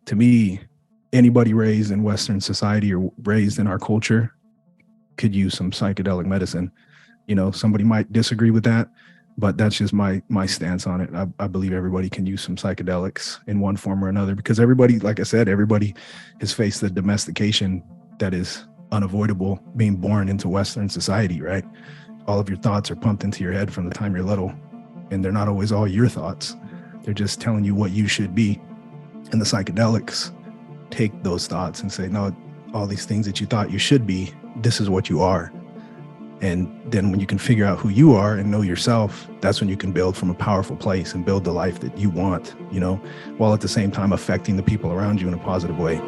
to me, anybody raised in Western society or raised in our culture could use some psychedelic medicine. Somebody might disagree with that, but that's just my stance on it. I believe everybody can use some psychedelics in one form or another, because everybody, like I said, everybody has faced the domestication that is unavoidable being born into Western society, right? All of your thoughts are pumped into your head from the time you're little, and they're not always all your thoughts. They're just telling you what you should be. And the psychedelics take those thoughts and say, no, all these things that you thought you should be, this is what you are. And then when you can figure out who you are and know yourself, that's when you can build from a powerful place and build the life that you want, while at the same time affecting the people around you in a positive way.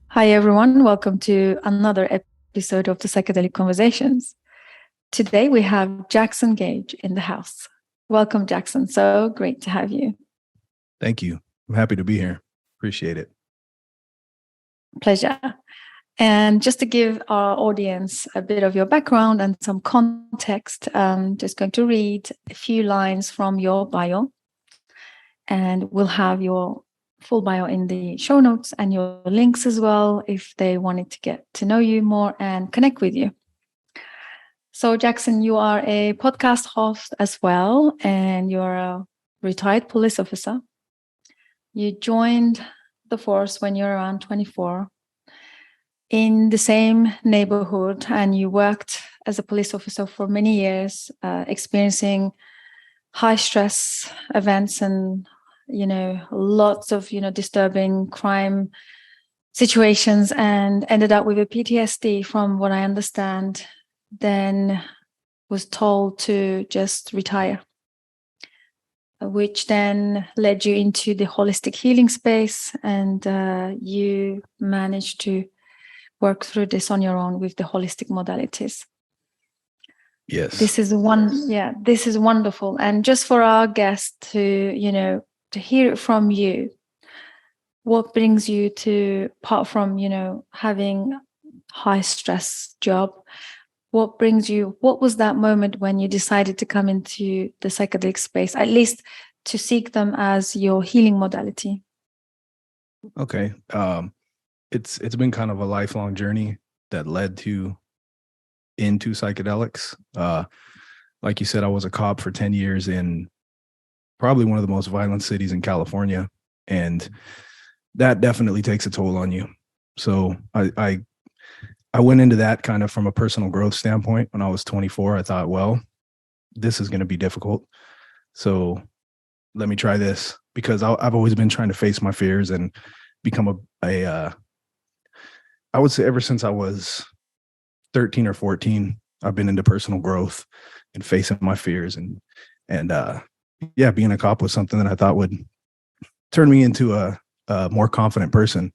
Hi, everyone. Welcome to another episode of the Psychedelic Conversations. Today, we have Jackson Gage in the house. Welcome, Jackson. So great to have you. Thank you. I'm happy to be here. Appreciate it. Pleasure. And just to give our audience a bit of your background and some context, I'm just going to read a few lines from your bio, and we'll have your full bio in the show notes and your links as well if they wanted to get to know you more and connect with you. So Jackson, you are a podcast host as well, and you're a retired police officer. You joined the force when you're around 24 in the same neighborhood, and you worked as a police officer for many years, experiencing high stress events and lots of, disturbing crime situations, and ended up with a PTSD from what I understand, then was told to just retire, which then led you into the holistic healing space, and you managed to work through this on your own with the holistic modalities. Yes. This is wonderful. And just for our guests to hear it from you, what brings you to, apart from, having high stress job, what was that moment when you decided to come into the psychedelic space, at least to seek them as your healing modality? Okay. It's been kind of a lifelong journey that led into psychedelics. Like you said, I was a cop for 10 years in probably one of the most violent cities in California. And that definitely takes a toll on you. So I went into that kind of from a personal growth standpoint. When I was 24, I thought, well, this is going to be difficult. So let me try this, because I've always been trying to face my fears and become I would say ever since I was 13 or 14, I've been into personal growth and facing my fears, and being a cop was something that I thought would turn me into a more confident person.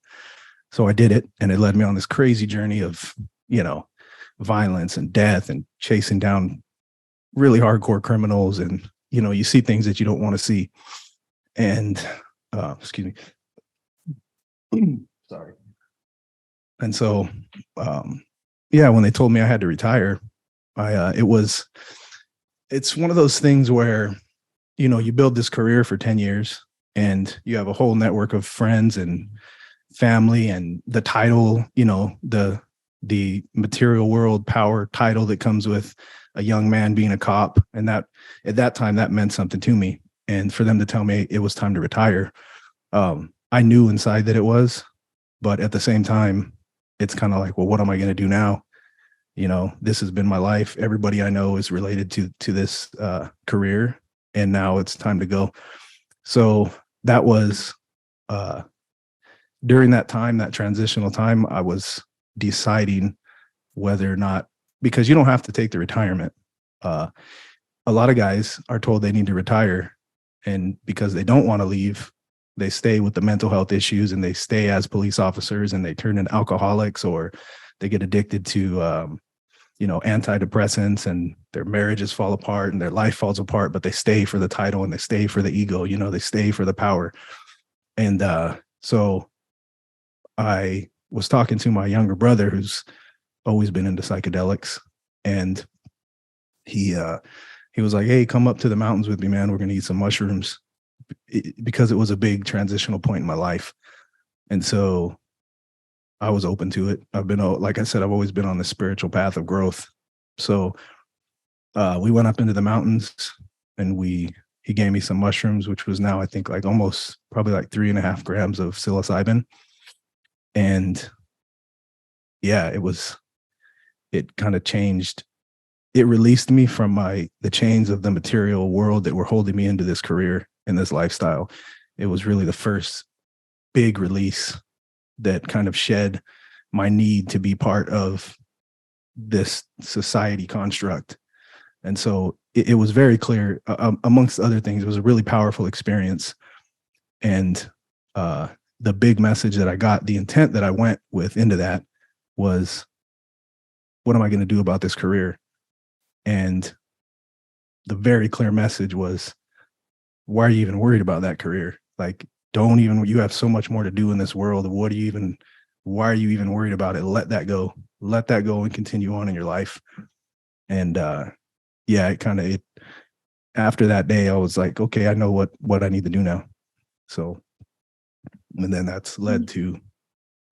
So I did it, and it led me on this crazy journey of, violence and death and chasing down really hardcore criminals. And, you see things that you don't want to see. And, excuse me. Sorry. And so, when they told me I had to retire, it's one of those things where, you build this career for 10 years and you have a whole network of friends and family, and the title, the material world power title that comes with a young man being a cop. And that at that time, that meant something to me. And for them to tell me it was time to retire, I knew inside that it was, but at the same time, it's kind of like, well, what am I going to do now? This has been my life. Everybody I know is related to this career, and now it's time to go. So that was during that time, that transitional time, I was deciding whether or not, because you don't have to take the retirement. A lot of guys are told they need to retire, and because they don't want to leave, they stay with the mental health issues, and they stay as police officers, and they turn into alcoholics, or they get addicted to antidepressants, and their marriages fall apart and their life falls apart, but they stay for the title and they stay for the ego, they stay for the power. And so I was talking to my younger brother, who's always been into psychedelics, and he was like, "Hey, come up to the mountains with me, man. We're going to eat some mushrooms," because it was a big transitional point in my life. And so I was open to it. Like I said, I've always been on the spiritual path of growth. So we went up into the mountains, and he gave me some mushrooms, which was now, I think, like almost probably like 3.5 grams of psilocybin. And yeah, it kind of changed. It released me from the chains of the material world that were holding me into this career and this lifestyle. It was really the first big release that kind of shed my need to be part of this society construct. And so it was very clear, amongst other things, it was a really powerful experience. And the big message that I got, the intent that I went with into that was, what am I going to do about this career? And the very clear message was, why are you even worried about that career? Like, you have so much more to do in this world. Why are you even worried about it? Let that go and continue on in your life. And after that day, I was like, okay, I know what I need to do now. So, and then that's led to,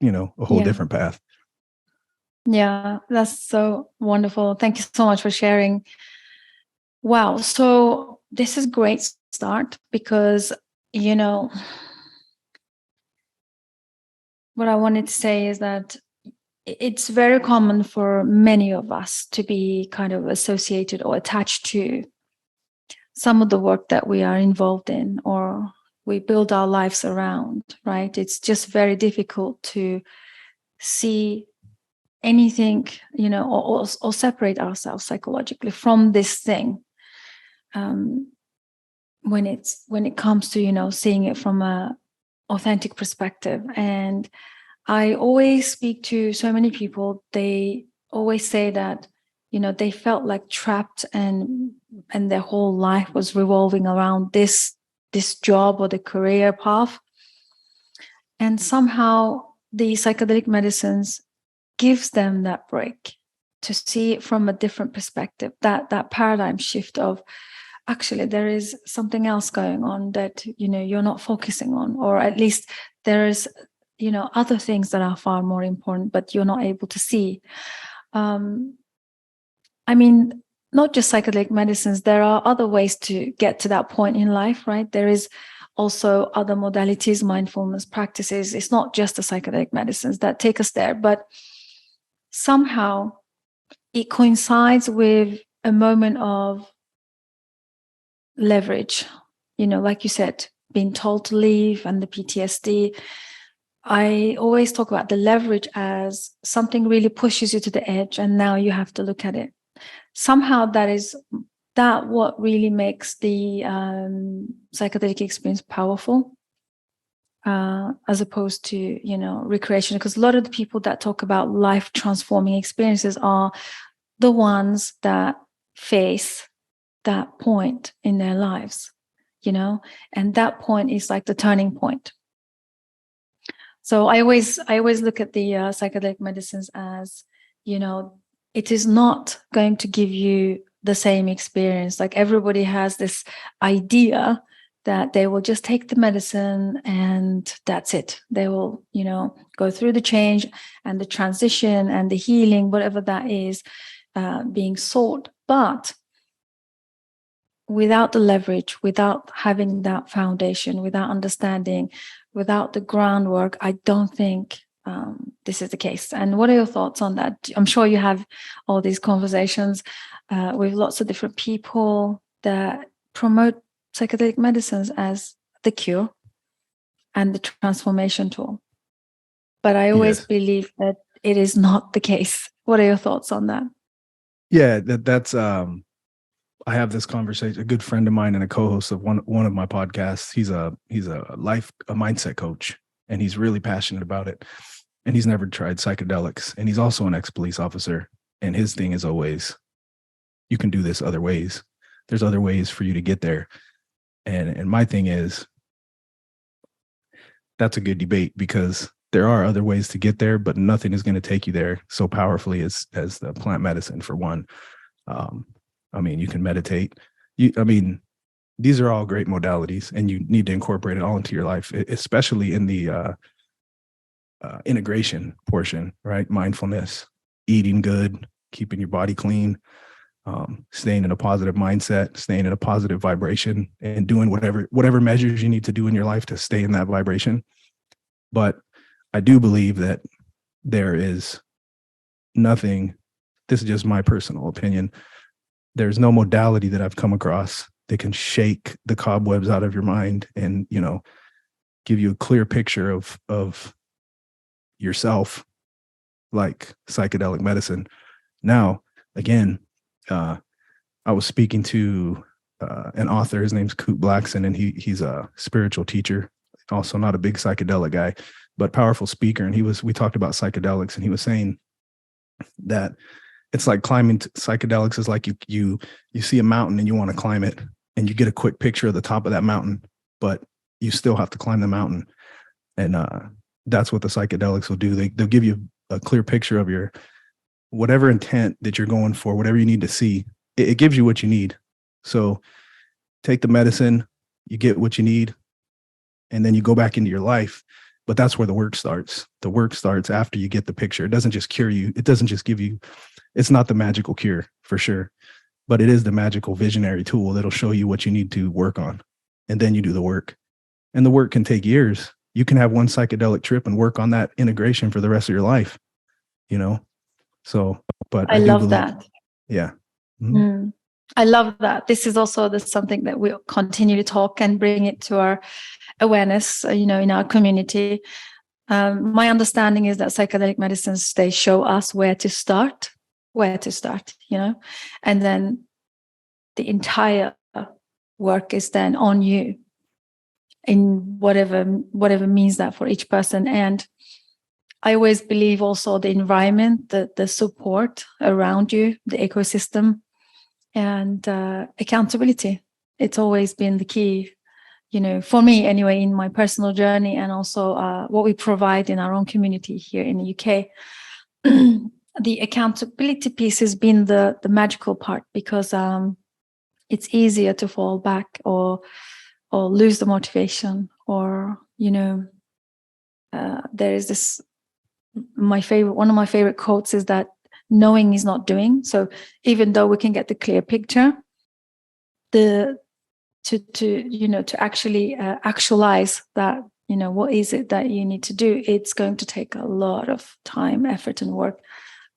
a whole different path. Yeah, that's so wonderful. Thank you so much for sharing. Wow. So this is a great start, because, what I wanted to say is that it's very common for many of us to be kind of associated or attached to some of the work that we are involved in, or we build our lives around, right? It's just very difficult to see anything, or separate ourselves psychologically from this thing. When it comes to, seeing it from a authentic perspective. And I always speak to so many people, they always say that, they felt like trapped, and their whole life was revolving around this job or the career path. And somehow the psychedelic medicines gives them that break to see it from a different perspective, that paradigm shift of, actually, there is something else going on that, you're not focusing on, or at least there is, other things that are far more important, but you're not able to see. I mean, not just psychedelic medicines, there are other ways to get to that point in life, right? There is also other modalities, mindfulness practices. It's not just the psychedelic medicines that take us there, but somehow it coincides with a moment of leverage, like you said, being told to leave, and the PTSD. I always talk about the leverage as something really pushes you to the edge, and now you have to look at it. Somehow that what really makes the psychedelic experience powerful, as opposed to, recreation. Because a lot of the people that talk about life transforming experiences are the ones that face that point in their lives, and that point is like the turning point. So I always look at the psychedelic medicines as, it is not going to give you the same experience. Like, everybody has this idea that they will just take the medicine and that's it. They will, go through the change and the transition and the healing, whatever that is being sought. But without the leverage, without having that foundation, without understanding, without the groundwork, I don't think this is the case. And what are your thoughts on that? I'm sure you have all these conversations with lots of different people that promote psychedelic medicines as the cure and the transformation tool. But I always believe that it is not the case. What are your thoughts on that? Yeah, that's I have this conversation. A good friend of mine and a co-host of one of my podcasts. He's a mindset coach, and he's really passionate about it. And he's never tried psychedelics, and he's also an ex-police officer. And his thing is always, you can do this other ways. There's other ways for you to get there. And my thing is, that's a good debate, because there are other ways to get there, but nothing is going to take you there so powerfully as the plant medicine, for one. I mean, you can meditate. These are all great modalities, and you need to incorporate it all into your life, especially in the integration portion, right? Mindfulness, eating good, keeping your body clean, staying in a positive mindset, staying in a positive vibration, and doing whatever measures you need to do in your life to stay in that vibration. But I do believe that there is nothing, this is just my personal opinion, there's no modality that I've come across that can shake the cobwebs out of your mind and, give you a clear picture of yourself like psychedelic medicine. Now, again, I was speaking to an author. His name's Coop Blackson, and he's a spiritual teacher, also not a big psychedelic guy, but powerful speaker. And we talked about psychedelics, and he was saying that it's like climbing. Psychedelics is like you see a mountain and you want to climb it, and you get a quick picture of the top of that mountain, but you still have to climb the mountain. And that's what the psychedelics will do. They'll give you a clear picture of your whatever intent that you're going for, whatever you need to see. It gives you what you need. So take the medicine, you get what you need, and then you go back into your life. But that's where the work starts. The work starts after you get the picture. It doesn't just cure you. It doesn't just give you, it's not the magical cure, for sure, but it is the magical visionary tool that'll show you what you need to work on. And then you do the work. And the work can take years. You can have one psychedelic trip and work on that integration for the rest of your life, So, but I love that. Yeah. Mm-hmm. I love that. This is also something that we'll continue to talk and bring it to our awareness, in our community. My understanding is that psychedelic medicines, they show us where to start, and then the entire work is then on you in whatever means that for each person. And I always believe also the environment, the support around you, the ecosystem, and accountability. It's always been the key, for me anyway, in my personal journey, and also what we provide in our own community here in the UK. The accountability piece has been the magical part, because it's easier to fall back or lose the motivation, or there is this, one of my favorite quotes is that knowing is not doing. So even though we can get the clear picture, to actually actualize that, what is it that you need to do, it's going to take a lot of time, effort, and work,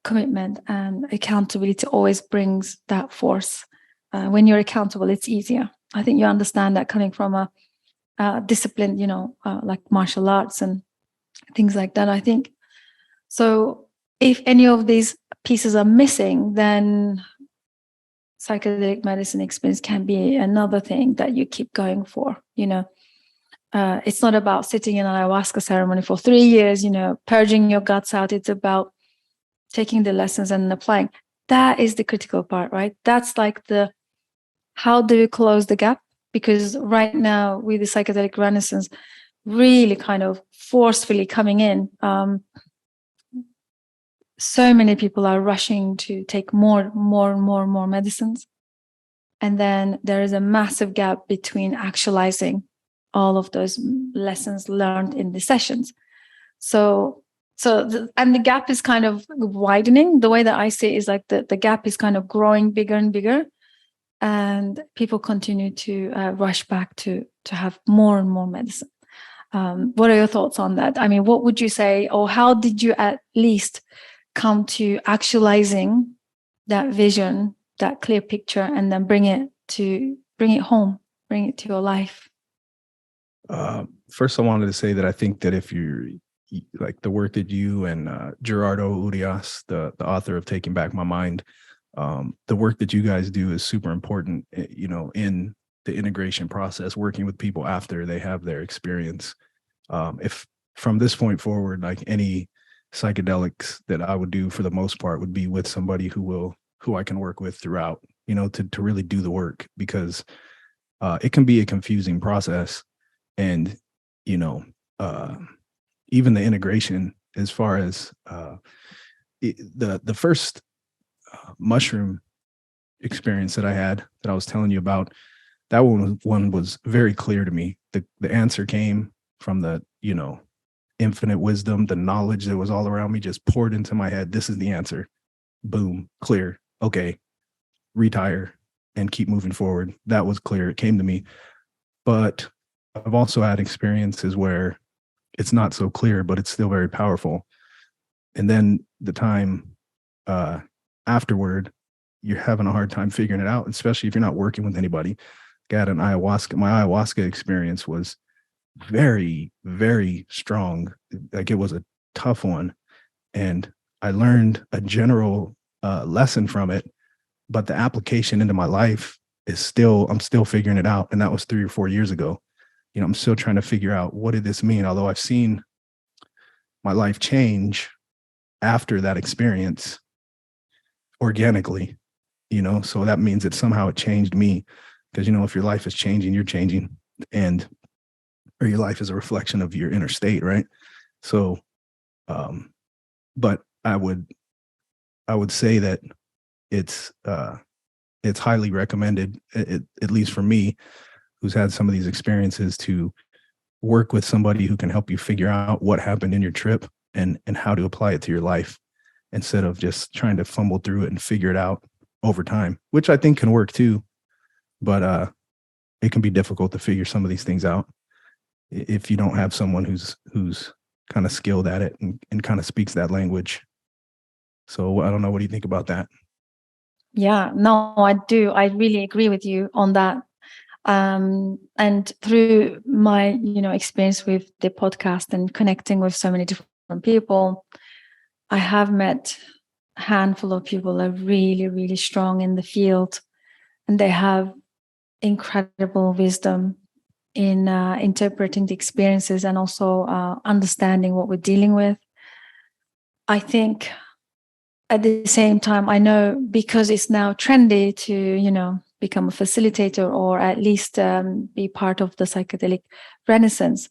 commitment, and accountability always brings that force. When you're accountable, it's easier. I think you understand that coming from a discipline, like martial arts and things like that, I think. So if any of these pieces are missing, then psychedelic medicine experience can be another thing that you keep going for. It's not about sitting in an ayahuasca ceremony for 3 years, purging your guts out. It's about taking the lessons and applying. That is the critical part, right? That's like how do you close the gap? Because right now, with the psychedelic renaissance really kind of forcefully coming in, so many people are rushing to take more medicines. And then there is a massive gap between actualizing all of those lessons learned in the sessions. And the gap is kind of widening. The way that I see it is like the gap is kind of growing bigger and bigger. And people continue to rush back to have more and more medicine. What are your thoughts on that? I mean, what would you say, or how did you at least come to actualizing that vision, that clear picture, and then bring it home, bring it to your life? First, I wanted to say that I think that if you're like the work that you and Gerardo Urias, the author of Taking Back My Mind, The work that you guys do is super important, in the integration process, working with people after they have their experience. If from this point forward, like any psychedelics that I would do for the most part would be with somebody who I can work with throughout, to really do the work, because it can be a confusing process. And, even the integration, as far as the first mushroom experience that I had, that I was telling you about, that one was very clear to me. The answer came from the, infinite wisdom, the knowledge that was all around me just poured into my head. This is the answer. Boom, clear. Okay, retire and keep moving forward. That was clear. It came to me. But I've also had experiences where it's not so clear, but it's still very powerful. And then the time afterward, you're having a hard time figuring it out, especially if you're not working with anybody. My ayahuasca experience was very, very strong. Like, it was a tough one. And I learned a general lesson from it, but the application into my life I'm still figuring it out. And that was 3 or 4 years ago. I'm still trying to figure out, what did this mean? Although I've seen my life change after that experience organically, so that means that somehow it changed me, because, if your life is changing, you're changing, or your life is a reflection of your inner state, right? So, but I would say that it's highly recommended, at least for me, who's had some of these experiences, to work with somebody who can help you figure out what happened in your trip and how to apply it to your life, instead of just trying to fumble through it and figure it out over time, which I think can work too. But it can be difficult to figure some of these things out if you don't have someone who's kind of skilled at it and kind of speaks that language. So I don't know. What do you think about that? Yeah, no, I do. I really agree with you on that. And through my, experience with the podcast and connecting with so many different people, I have met a handful of people that are really, really strong in the field, and they have incredible wisdom in interpreting the experiences and also understanding what we're dealing with. I think at the same time, I know, because it's now trendy to, become a facilitator, or at least be part of the psychedelic renaissance,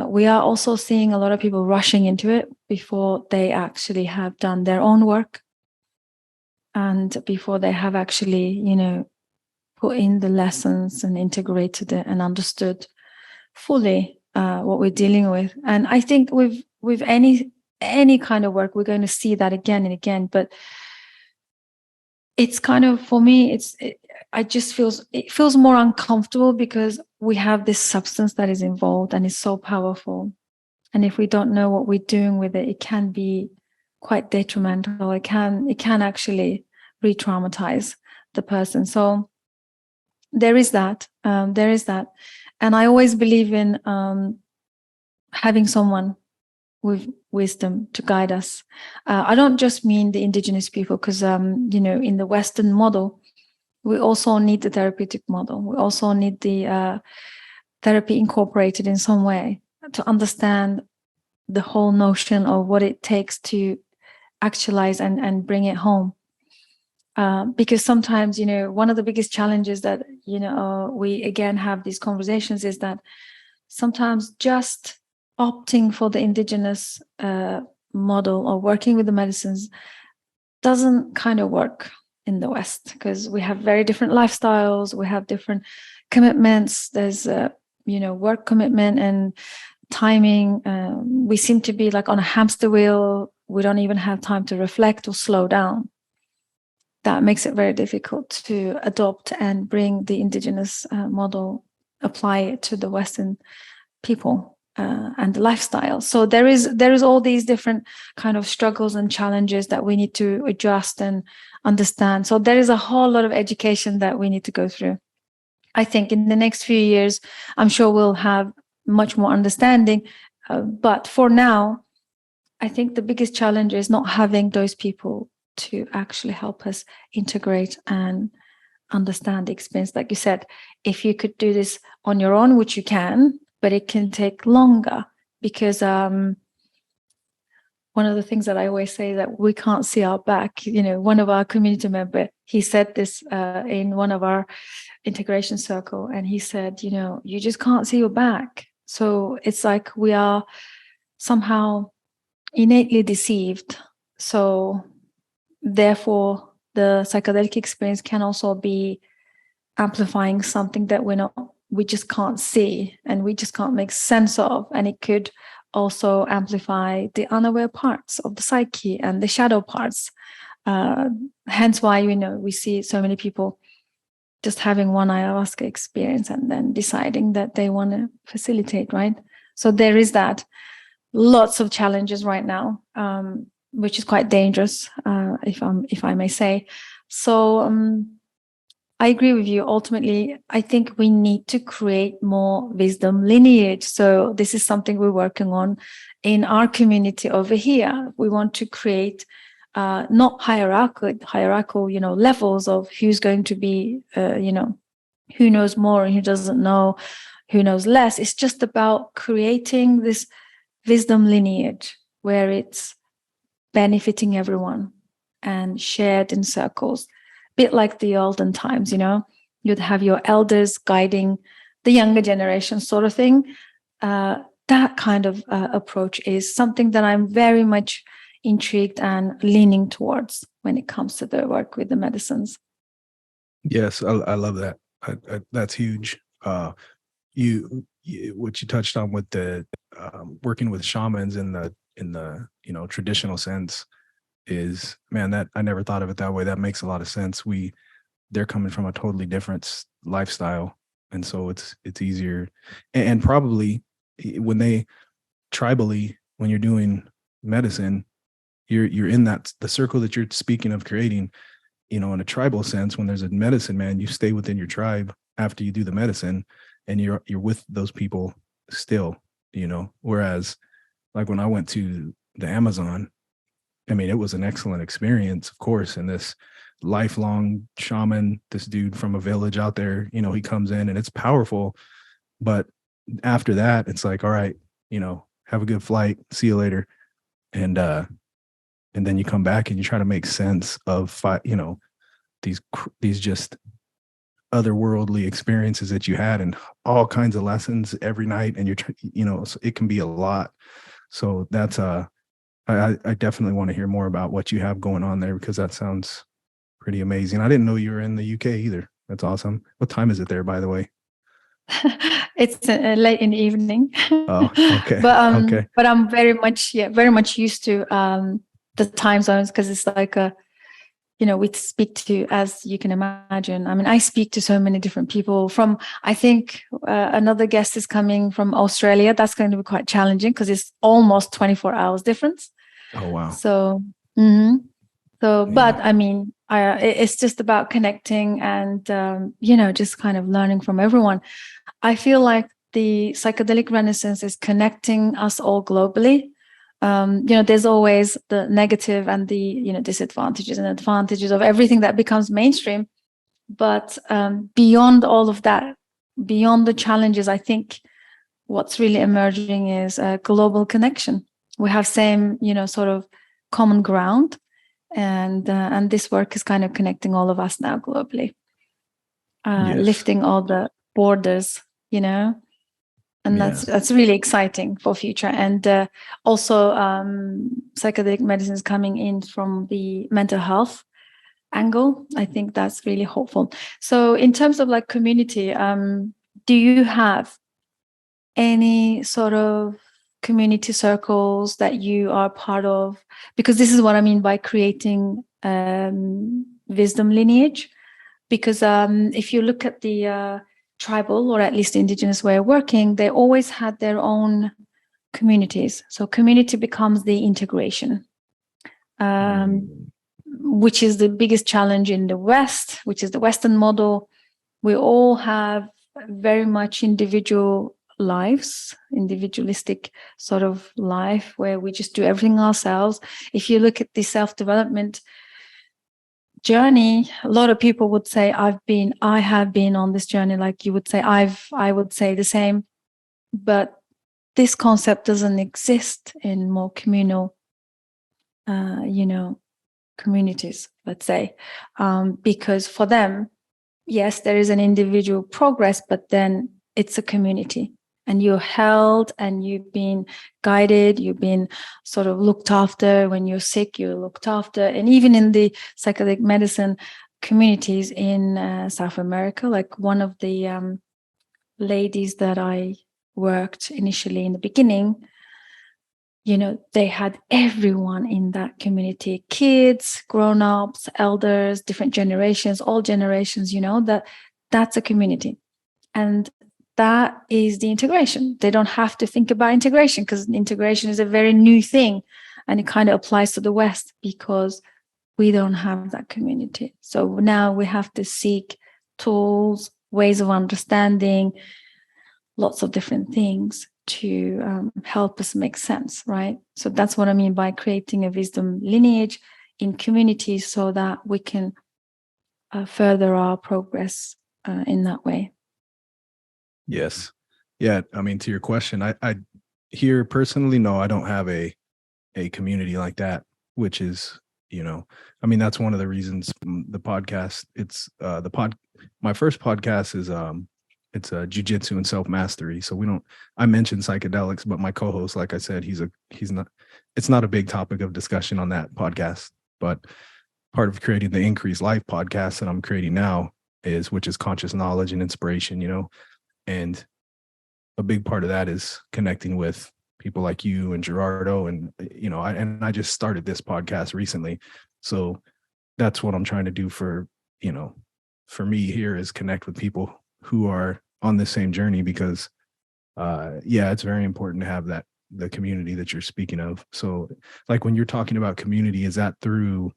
we are also seeing a lot of people rushing into it before they actually have done their own work, and before they have actually, put in the lessons and integrated it and understood fully what we're dealing with. And I think with any kind of work, we're going to see that again and again. But it's kind of, for me, it feels more uncomfortable, because we have this substance that is involved and is so powerful. And if we don't know what we're doing with it, it can be quite detrimental. It can actually re-traumatize the person. So there is that. And I always believe in having someone with wisdom to guide us. I don't just mean the indigenous people, because in the Western model, we also need the therapeutic model. We also need the therapy incorporated in some way to understand the whole notion of what it takes to actualize and bring it home. Because sometimes, one of the biggest challenges that, we again have these conversations is that sometimes just opting for the indigenous model or working with the medicines doesn't kind of work in the West, because we have very different lifestyles, we have different commitments. There's work commitment and timing. We seem to be like on a hamster wheel. We don't even have time to reflect or slow down. That makes it very difficult to adopt and bring the indigenous model, apply it to the Western people and the lifestyle. So there is all these different kind of struggles and challenges that we need to adjust and understand. So there is a whole lot of education that we need to go through. I think in the next few years, I'm sure we'll have much more understanding. But for now, I think the biggest challenge is not having those people to actually help us integrate and understand the experience. Like you said, if you could do this on your own, which you can, but it can take longer, because one of the things that I always say, that we can't see our back. One of our community member, he said this in one of our integration circle, and he said, you just can't see your back. So it's like we are somehow innately deceived. So therefore, the psychedelic experience can also be amplifying something that we just can't see and we just can't make sense of. And it could also amplify the unaware parts of the psyche and the shadow parts. Hence why, we see so many people just having one ayahuasca experience and then deciding that they want to facilitate, right? So there is that. Lots of challenges right now, which is quite dangerous, if I may say. So I agree with you. Ultimately, I think we need to create more wisdom lineage. So this is something we're working on in our community over here. We want to create not hierarchical, levels of who's going to be, who knows more and who doesn't know, who knows less. It's just about creating this wisdom lineage where it's benefiting everyone and shared in circles. Bit like the olden times, you'd have your elders guiding the younger generation, sort of thing. That kind of approach is something that I'm very much intrigued and leaning towards when it comes to the work with the medicines. Yes, I love that. That's huge. What you touched on with the working with shamans in the traditional sense is, man, that I never thought of it that way. That makes a lot of sense. They're coming from a totally different lifestyle, and so it's easier. And probably when you're doing medicine, you're in the circle that you're speaking of creating. In a tribal sense, when there's a medicine man, you stay within your tribe after you do the medicine, and you're with those people still. Whereas like when I went to the Amazon, I mean, it was an excellent experience, of course. And this lifelong shaman, this dude from a village out there, he comes in and it's powerful. But after that, it's like, all right, have a good flight. See you later. And then you come back and you try to make sense of, these just otherworldly experiences that you had and all kinds of lessons every night. And so it can be a lot. So that's I definitely want to hear more about what you have going on there, because that sounds pretty amazing. I didn't know you were in the UK either. That's awesome. What time is it there, by the way? It's late in the evening. Oh, okay. Okay. But I'm very much used to the time zones, because it's like we speak to, as you can imagine. I mean, I speak to so many different people from, I think another guest is coming from Australia. That's going to be quite challenging because it's almost 24 hours difference. Oh, wow. So, but I mean, it's just about connecting and, just kind of learning from everyone. I feel like the psychedelic renaissance is connecting us all globally. There's always the negative and the, disadvantages and advantages of everything that becomes mainstream. But beyond all of that, beyond the challenges, I think what's really emerging is a global connection. We have same, sort of common ground, and this work is kind of connecting all of us now globally, Yes. lifting all the borders, and that's really exciting for future. And also psychedelic medicine is coming in from the mental health angle. I think that's really hopeful. So in terms of like community, do you have any sort of community circles that you are part of? Because this is what I mean by creating wisdom lineage. Because if you look at the tribal, or at least indigenous way of working, they always had their own communities. So community becomes the integration, which is the biggest challenge in the West, which is the Western model. We all have very much individual lives, individualistic sort of life, where we just do everything ourselves. If you look at the self-development journey, a lot of people would say I have been on this journey, like you would say, I would say the same, but this concept doesn't exist in more communal, communities, let's say, because for them, yes, there is an individual progress, but then it's a community, and you're held and you've been guided, you've been sort of looked after. When you're sick, you're looked after. And even in the psychedelic medicine communities in South America, like one of the ladies that I worked initially in the beginning, they had everyone in that community, kids, grown-ups, elders, different generations, all generations, that's a community. And that is the integration. They don't have to think about integration, because integration is a very new thing, and it kind of applies to the West because we don't have that community. So now we have to seek tools, ways of understanding, lots of different things to help us make sense, right? So that's what I mean by creating a wisdom lineage in communities, so that we can further our progress in that way. Yes. Yeah. I mean, to your question, I here personally, no, I don't have a community like that, which is, I mean, that's one of the reasons the podcast, it's my first podcast is, it's a jujitsu and self-mastery. So I mentioned psychedelics, but my co-host, like I said, it's not a big topic of discussion on that podcast, but part of creating the Increased Life podcast that I'm creating now which is conscious knowledge and inspiration, and a big part of that is connecting with people like you and Gerardo. And, I just started this podcast recently. So that's what I'm trying to do for me here, is connect with people who are on the same journey, because, it's very important to have the community that you're speaking of. So like when you're talking about community, is that through,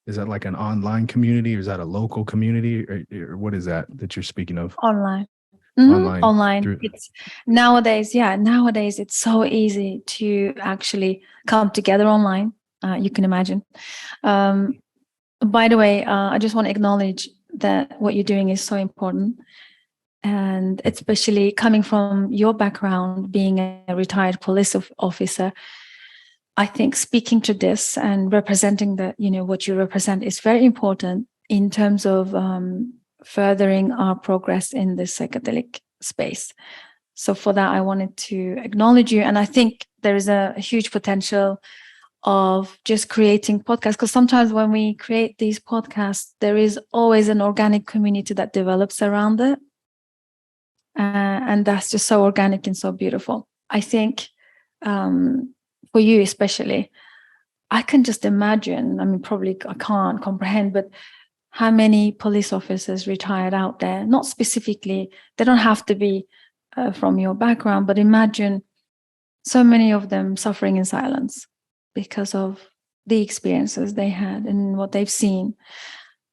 is that like an online community, or is that a local community, or what is that you're speaking of? Online. Through... It's nowadays it's so easy to actually come together online. You can imagine. By the way, I just want to acknowledge that what you're doing is so important, and especially coming from your background, being a retired police officer. I think speaking to this and representing what you represent is very important in terms of furthering our progress in the psychedelic space. So for that, I wanted to acknowledge you. And I think there is a huge potential of just creating podcasts, because sometimes when we create these podcasts, there is always an organic community that develops around it. And that's just so organic and so beautiful. I think for you especially, I can just imagine, I mean, probably I can't comprehend, but how many police officers retired out there, not specifically, they don't have to be from your background, but imagine so many of them suffering in silence because of the experiences they had and what they've seen,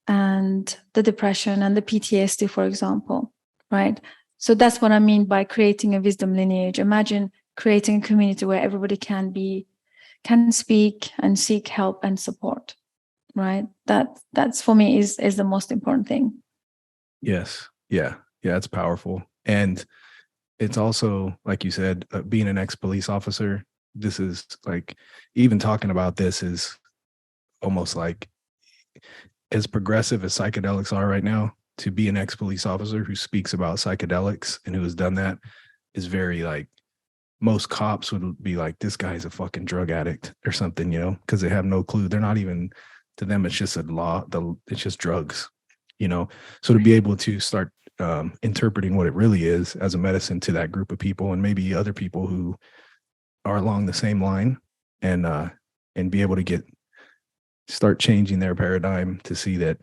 and the depression and the PTSD, for example, right? So that's what I mean by creating a wisdom lineage. Imagine creating a community where everybody can speak and seek help and support, right? That's for me is the most important thing. Yes. Yeah. It's powerful. And it's also, like you said, being an ex-police officer, this is like, even talking about this is almost like, as progressive as psychedelics are right now, to be an ex-police officer who speaks about psychedelics and who has done that is very, like, most cops would be like, this guy's a fucking drug addict or something, because they have no clue. They're not even, to them, it's just it's just drugs, So to be able to start interpreting what it really is as a medicine to that group of people, and maybe other people who are along the same line, and be able to start changing their paradigm to see that,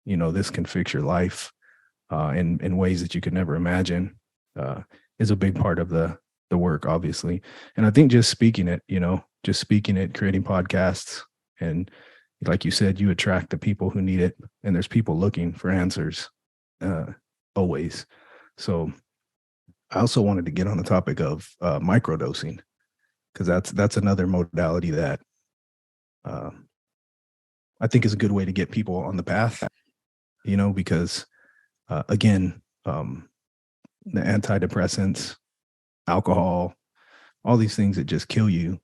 this can fix your life in ways that you could never imagine, is a big part of the work, obviously. And I think just speaking it, creating podcasts, and like you said, you attract the people who need it, and there's people looking for answers always. So I also wanted to get on the topic of microdosing, because that's another modality that I think is a good way to get people on the path, because again, the antidepressants, alcohol, all these things that just kill you,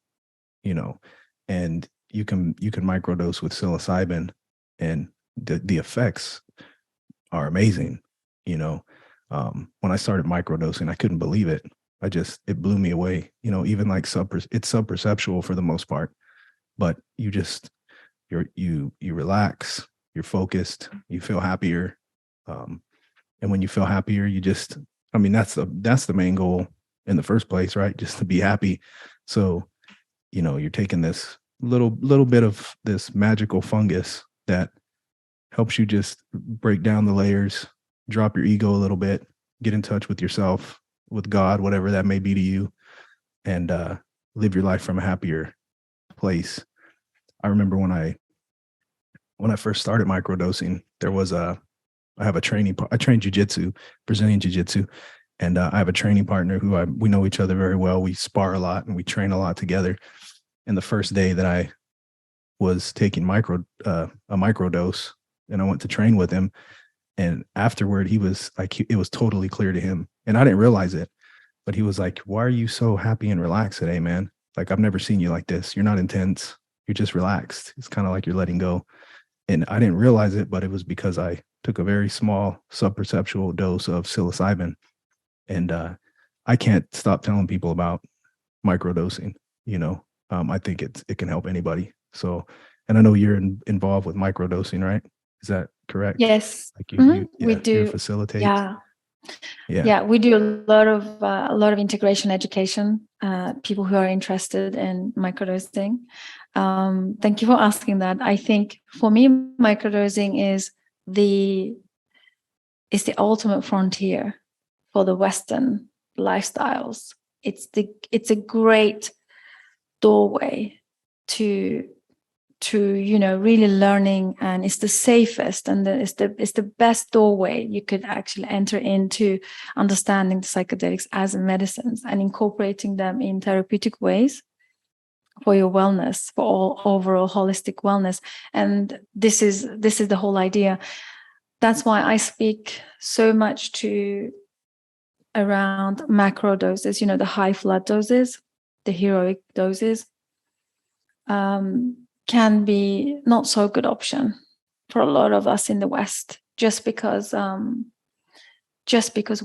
and you can microdose with psilocybin, and the effects are amazing. When I started microdosing, I couldn't believe it. It blew me away. Even like it's sub-perceptual for the most part, but you relax, you're focused, you feel happier. And when you feel happier, that's the main goal in the first place, right? Just to be happy. So, you're taking this little bit of this magical fungus that helps you just break down the layers, drop your ego a little bit, get in touch with yourself, with God, whatever that may be to you, and live your life from a happier place. I remember when I first started microdosing, I train jiu-jitsu, Brazilian jiu-jitsu, and I have a training partner who we know each other very well. We spar a lot and we train a lot together. And the first day that I was taking a microdose, and I went to train with him, and afterward he was like, it was totally clear to him, and I didn't realize it, but he was like, "Why are you so happy and relaxed today, man? Like, I've never seen you like this. You're not intense. You're just relaxed. It's kind of like you're letting go." And I didn't realize it, but it was because I took a very small sub-perceptual dose of psilocybin. And I can't stop telling people about microdosing. I think it can help anybody. So, and I know you're involved with microdosing, right? Is that correct? Yes. Like we do. You facilitate. Yeah, we do a lot of integration education. People who are interested in microdosing. Thank you for asking that. I think for me, microdosing is the ultimate frontier for the Western lifestyles. It's a great doorway to really learning, and it's the safest, and it's the best doorway you could actually enter into understanding the psychedelics as medicines and incorporating them in therapeutic ways for your wellness, for all overall holistic wellness. And this is the whole idea. That's why I speak so much around macro doses, the high flood doses, the heroic doses. Can be not so good option for a lot of us in the West, just because we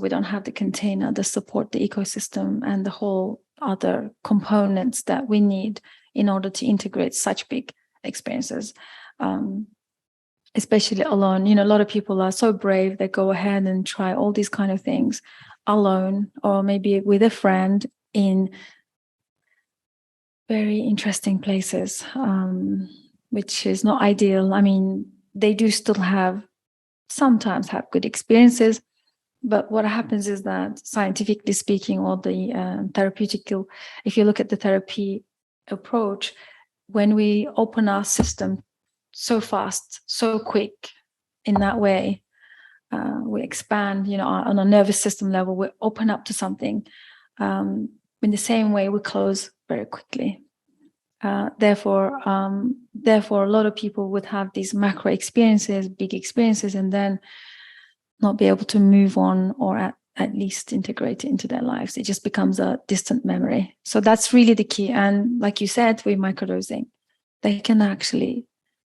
don't have the container, the support, the ecosystem, and the whole other components that we need in order to integrate such big experiences, especially alone. A lot of people are so brave, they go ahead and try all these kind of things alone, or maybe with a friend in very interesting places, which is not ideal. I mean, they do still sometimes have good experiences, but what happens is that, scientifically speaking, or the therapeutical, if you look at the therapy approach, when we open our system so fast, so quick, in that way, we expand, on a nervous system level, we open up to something. In the same way, we close very quickly. Therefore, a lot of people would have these macro experiences, big experiences, and then not be able to move on, or at least integrate it into their lives. It just becomes a distant memory. So that's really the key. And like you said, with microdosing, they can actually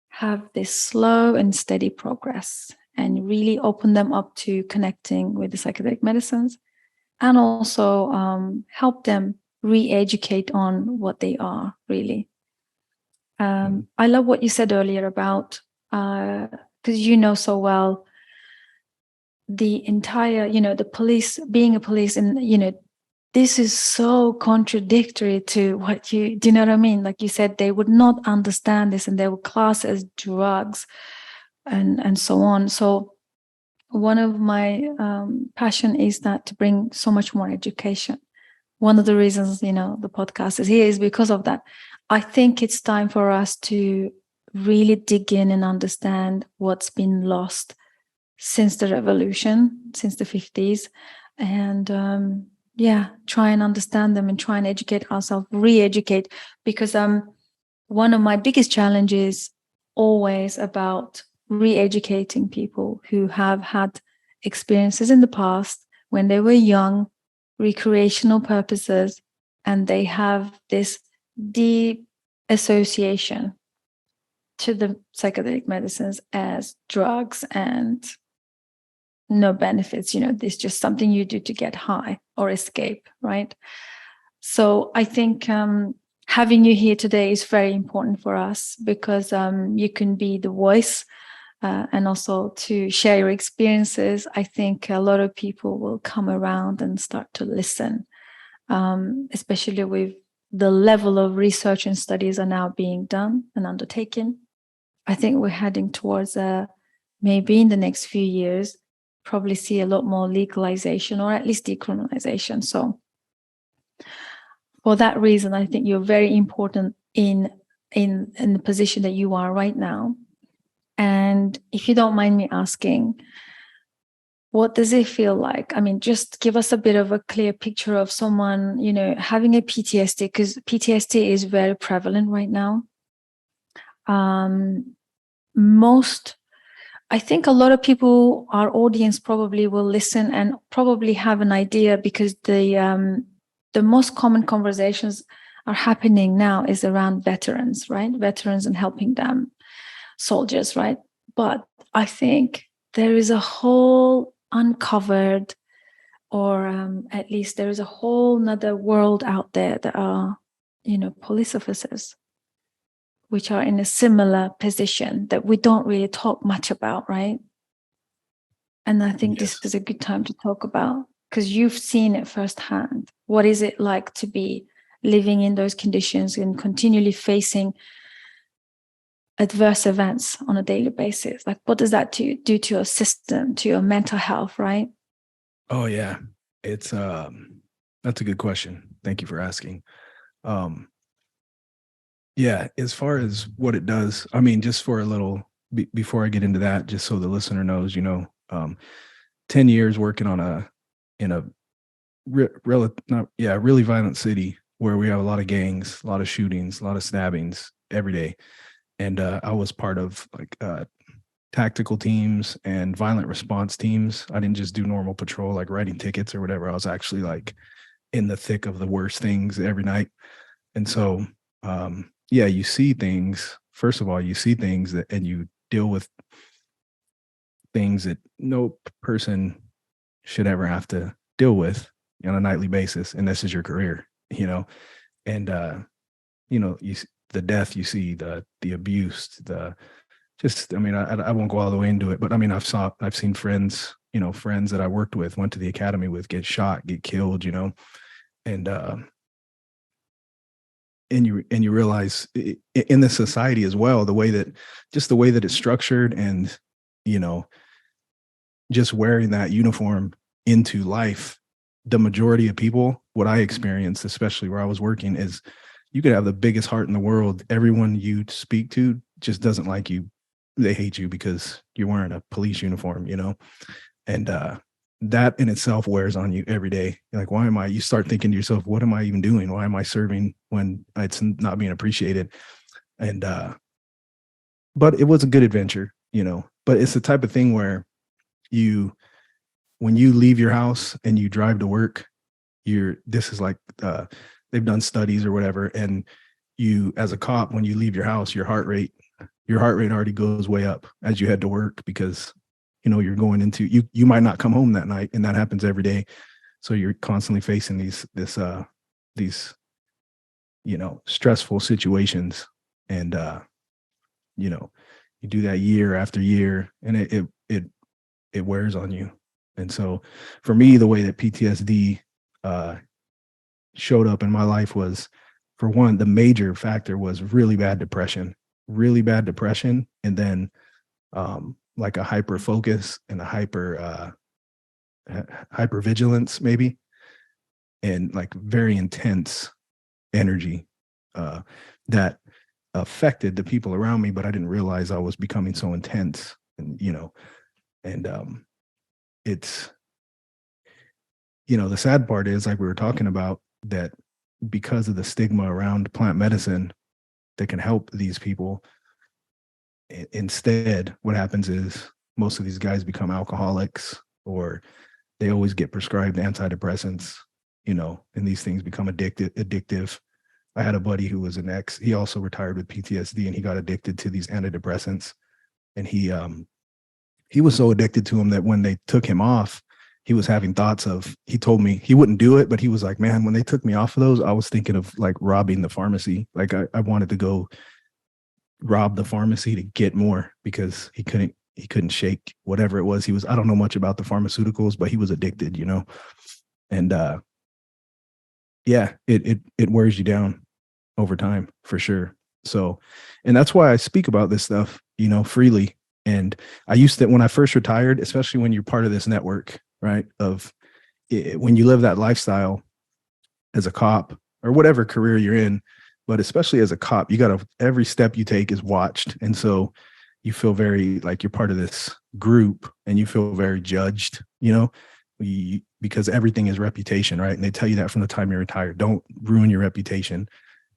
have this slow and steady progress and really open them up to connecting with the psychedelic medicines, and also help them re-educate on what they are really. I love what you said earlier about, because so well, the entire, the police, being a police, and, this is so contradictory to what do you know what I mean? Like you said, they would not understand this, and they would class as drugs and so on. So one of my passion is that to bring so much more education. One of the reasons, the podcast is here is because of that. I think it's time for us to really dig in and understand what's been lost since the revolution, since the 50s, and try and understand them and try and educate ourselves, re-educate, because one of my biggest challenges always about re-educating people who have had experiences in the past when they were young, recreational purposes, and they have this deep association to the psychedelic medicines as drugs and no benefits. This is just something you do to get high or escape, right? So I think having you here today is very important for us, because you can be the voice and also to share your experiences. I think a lot of people will come around and start to listen, especially with the level of research and studies are now being done and undertaken. I think we're heading towards maybe in the next few years, probably see a lot more legalization or at least decriminalization. So for that reason, I think you're very important in the position that you are right now. And if you don't mind me asking, what does it feel like? I mean, just give us a bit of a clear picture of someone, having a PTSD, because PTSD is very prevalent right now. I think a lot of people, our audience probably will listen and probably have an idea, because the most common conversations are happening now is around veterans, right? Veterans and helping them, soldiers, right? But I think there is a whole uncovered, or at least there is a whole nother world out there that are, police officers, which are in a similar position that we don't really talk much about, right? And I think this is a good time to talk about, because you've seen it firsthand. What is it like to be living in those conditions and continually facing adverse events on a daily basis? Like, what does that do to your system, to your mental health, right? Oh yeah, it's that's a good question. Thank you for asking. Yeah, as far as what it does, I mean, just for a little before I get into that, just so the listener knows, 10 years working in a really violent city where we have a lot of gangs, a lot of shootings, a lot of stabbings every day. And I was part of tactical teams and violent response teams. I didn't just do normal patrol, like writing tickets or whatever. I was actually like in the thick of the worst things every night. And so, you see things, first of all, and you deal with things that no person should ever have to deal with on a nightly basis. And this is your career, and, the death, you see the abuse, I won't go all the way into it, but I mean, I've seen friends that I worked with, went to the academy with, get shot, get killed, and you realize in the society as well, the way that it's structured, and, just wearing that uniform into life, the majority of people, what I experienced, especially where I was working, is you could have the biggest heart in the world. Everyone you speak to just doesn't like you. They hate you because you're wearing a police uniform, and that in itself wears on you every day. You're like, you start thinking to yourself, what am I even doing? Why am I serving when it's not being appreciated? And, but it was a good adventure, but it's the type of thing where when you leave your house and you drive to work, this is like, they've done studies or whatever. And you, as a cop, when you leave your house, your heart rate already goes way up as you head to work, because, you're going into, you might not come home that night, and that happens every day. So you're constantly facing these stressful situations. And, you do that year after year, and it wears on you. And so for me, the way that PTSD showed up in my life was, for one, the major factor was really bad depression, and then like a hyper focus and a hyper vigilance, maybe, and like very intense energy that affected the people around me, but I didn't realize I was becoming so intense. And it's, the sad part is, like we were talking about, that because of the stigma around plant medicine that can help these people, Instead, what happens is most of these guys become alcoholics, or they always get prescribed antidepressants, and these things become addictive. I had a buddy who was an ex. He also retired with PTSD, and he got addicted to these antidepressants. And he was so addicted to them that when they took him off, he was having thoughts of, he told me he wouldn't do it, but he was like, man, when they took me off of those, I was thinking of like robbing the pharmacy. Like I wanted to go rob the pharmacy to get more, because he couldn't shake whatever it was. I don't know much about the pharmaceuticals, but he was addicted, and yeah, it wears you down over time for sure. So, and that's why I speak about this stuff, freely. And I used to, when I first retired, especially when you're part of this network, right, of when you live that lifestyle as a cop or whatever career you're in, but especially as a cop, every step you take is watched. And so you feel very like you're part of this group, and you feel very judged, because everything is reputation, right? And they tell you that from the time you're retired. Don't ruin your reputation,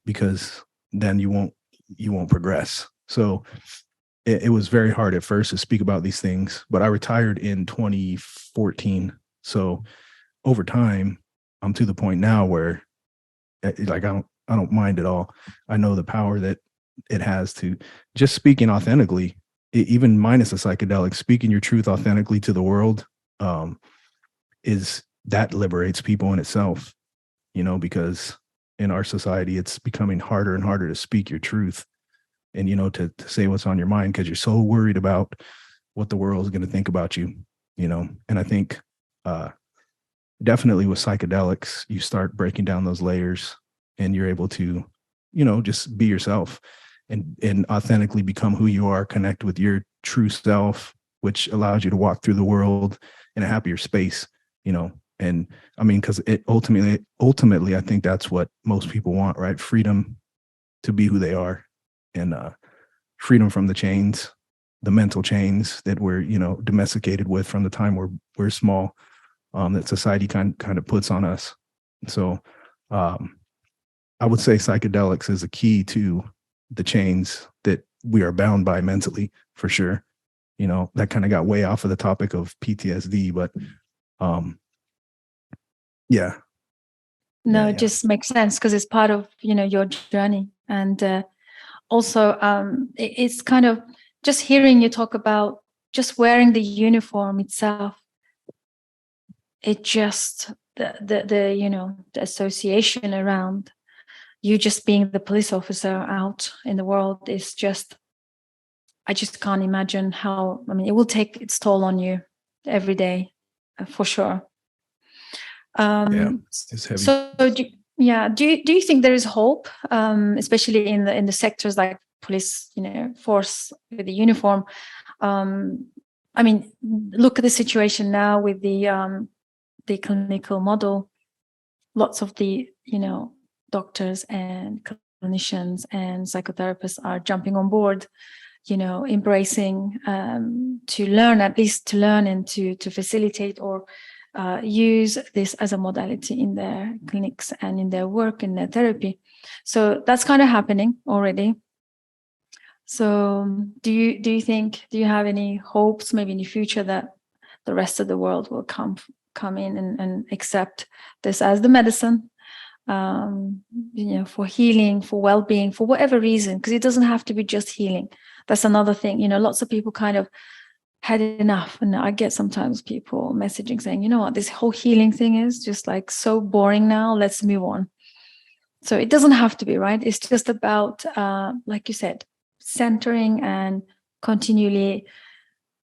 because then you won't progress. So it was very hard at first to speak about these things, but I retired in 2014. So over time, I'm to the point now where like I don't mind at all. I know the power that it has to just speaking authentically, even minus the psychedelics, speaking your truth authentically to the world, is that liberates people in itself, because in our society, it's becoming harder and harder to speak your truth and, to say what's on your mind, because you're so worried about what the world is going to think about you, and I think definitely with psychedelics, you start breaking down those layers, and you're able to, just be yourself and authentically become who you are, connect with your true self, which allows you to walk through the world in a happier space, and I mean, because it ultimately, I think that's what most people want, right? Freedom to be who they are, and freedom from the chains, the mental chains that we're, domesticated with from the time we're small, that society kind of puts on us. So I would say psychedelics is a key to the chains that we are bound by mentally, for sure. That kind of got way off of the topic of PTSD, but yeah. No, it just makes sense because it's part of, your journey. And also, it's kind of just hearing you talk about just wearing the uniform itself. It just, the association around you just being the police officer out in the world is just, I just can't imagine how, it will take its toll on you every day, for sure. It's heavy. So do you think there is hope, especially in the sectors like police, force with the uniform? Look at the situation now with the clinical model. Lots of the doctors and clinicians and psychotherapists are jumping on board, embracing to learn and to facilitate or use this as a modality in their clinics and in their work, in their therapy. So that's kind of happening already. So do you have any hopes maybe in the future that the rest of the world will come in and accept this as the medicine, for healing, for well-being, for whatever reason? Because it doesn't have to be just healing. That's another thing. Lots of people kind of had enough, and I get sometimes people messaging saying, what this whole healing thing is just like so boring now, let's move on. So it doesn't have to be, right? It's just about like you said, centering and continually.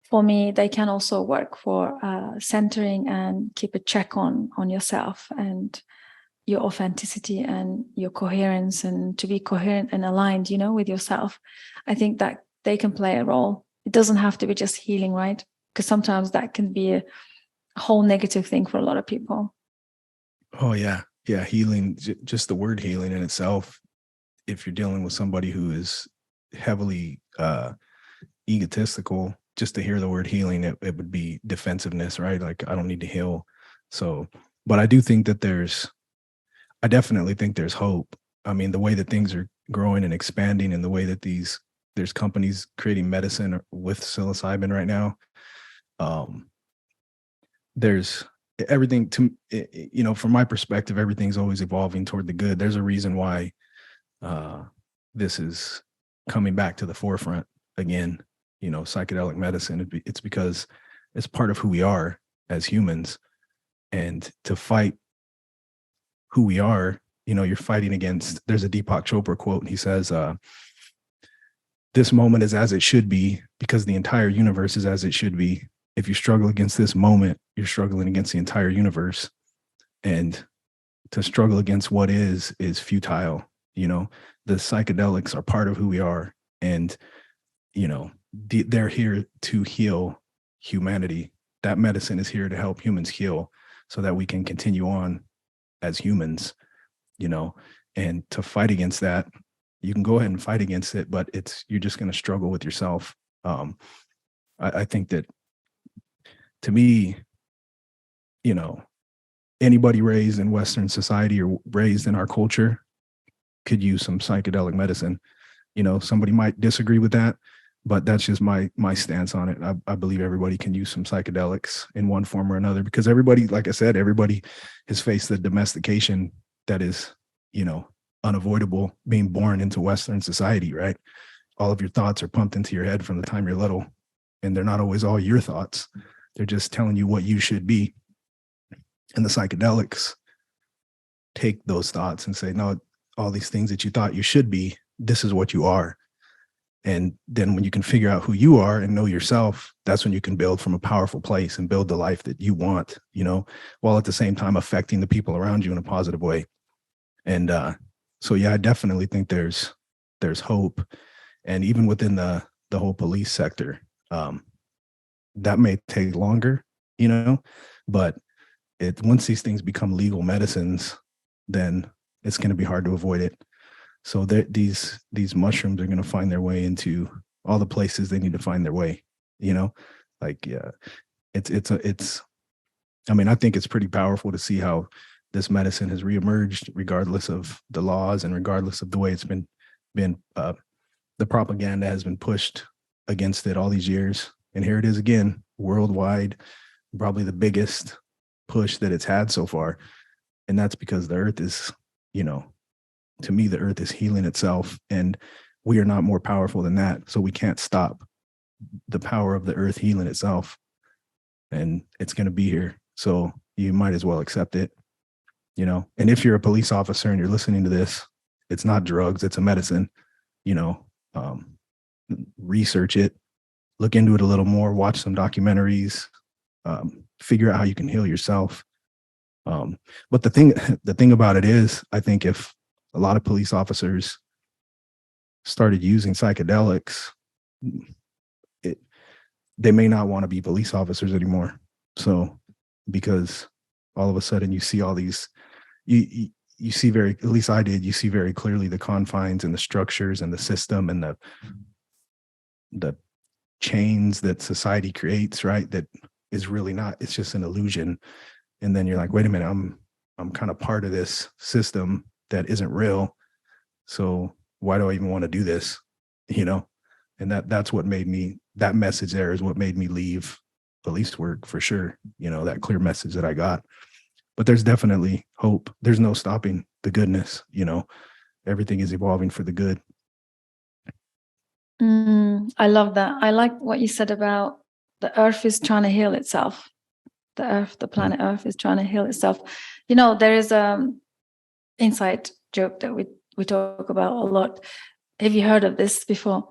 For me, they can also work for centering and keep a check on yourself and your authenticity and your coherence, and to be coherent and aligned, with yourself. I think that they can play a role. It doesn't have to be just healing, right? Because sometimes that can be a whole negative thing for a lot of people. Oh, yeah. Yeah. Healing, just the word healing in itself, if you're dealing with somebody who is heavily egotistical, just to hear the word healing, it would be defensiveness, right? Like, I don't need to heal. So, but I do think that I definitely think there's hope. The way that things are growing and expanding, and the way that these there's companies creating medicine with psilocybin right now. There's everything to, from my perspective, everything's always evolving toward the good. There's a reason why this is coming back to the forefront again, psychedelic medicine. It's because it's part of who we are as humans. And to fight who we are, you're fighting against, there's a Deepak Chopra quote, and he says, this moment is as it should be because the entire universe is as it should be. If you struggle against this moment, you're struggling against the entire universe. And to struggle against what is futile. The psychedelics are part of who we are. And, they're here to heal humanity. That medicine is here to help humans heal so that we can continue on as humans, and to fight against that. You can go ahead and fight against it, but you're just going to struggle with yourself. I think that, to me, anybody raised in Western society or raised in our culture could use some psychedelic medicine. Somebody might disagree with that, but that's just my stance on it. I believe everybody can use some psychedelics in one form or another, because everybody, like I said, everybody has faced the domestication that is, unavoidable being born into Western society, right? All of your thoughts are pumped into your head from the time you're little, and they're not always all your thoughts. They're just telling you what you should be. And the psychedelics take those thoughts and say, no, all these things that you thought you should be, this is what you are. And then when you can figure out who you are and know yourself, that's when you can build from a powerful place and build the life that you want, while at the same time affecting the people around you in a positive way. And so, yeah, I definitely think there's hope. And even within the whole police sector, that may take longer, but once these things become legal medicines, then it's going to be hard to avoid it. So these mushrooms are going to find their way into all the places they need to find their way, I think it's pretty powerful to see how this medicine has reemerged regardless of the laws and regardless of the way it's been the propaganda has been pushed against it all these years. And here it is again, worldwide, probably the biggest push that it's had so far. And that's because the earth is, to me, the earth is healing itself, and we are not more powerful than that. So we can't stop the power of the earth healing itself, and it's going to be here. So you might as well accept it, and if you're a police officer and you're listening to this, it's not drugs, it's a medicine, research it, look into it a little more, watch some documentaries, figure out how you can heal yourself. But the thing about it is, I think if a lot of police officers started using psychedelics, they may not want to be police officers anymore. So, because all of a sudden you see all these, you see at least I did, you see very clearly the confines and the structures and the system and the chains that society creates, right? That is really not, it's just an illusion. And then you're like, wait a minute, I'm kind of part of this system that isn't real. So why do I even want to do this? And that's what made me, that message there is what made me leave police work for sure. That clear message that I got. But there's definitely hope. There's no stopping the goodness. Everything is evolving for the good. I love that. I like what you said about the earth is trying to heal itself. The planet Earth is trying to heal itself. There is inside joke that we talk about a lot. Have you heard of this before?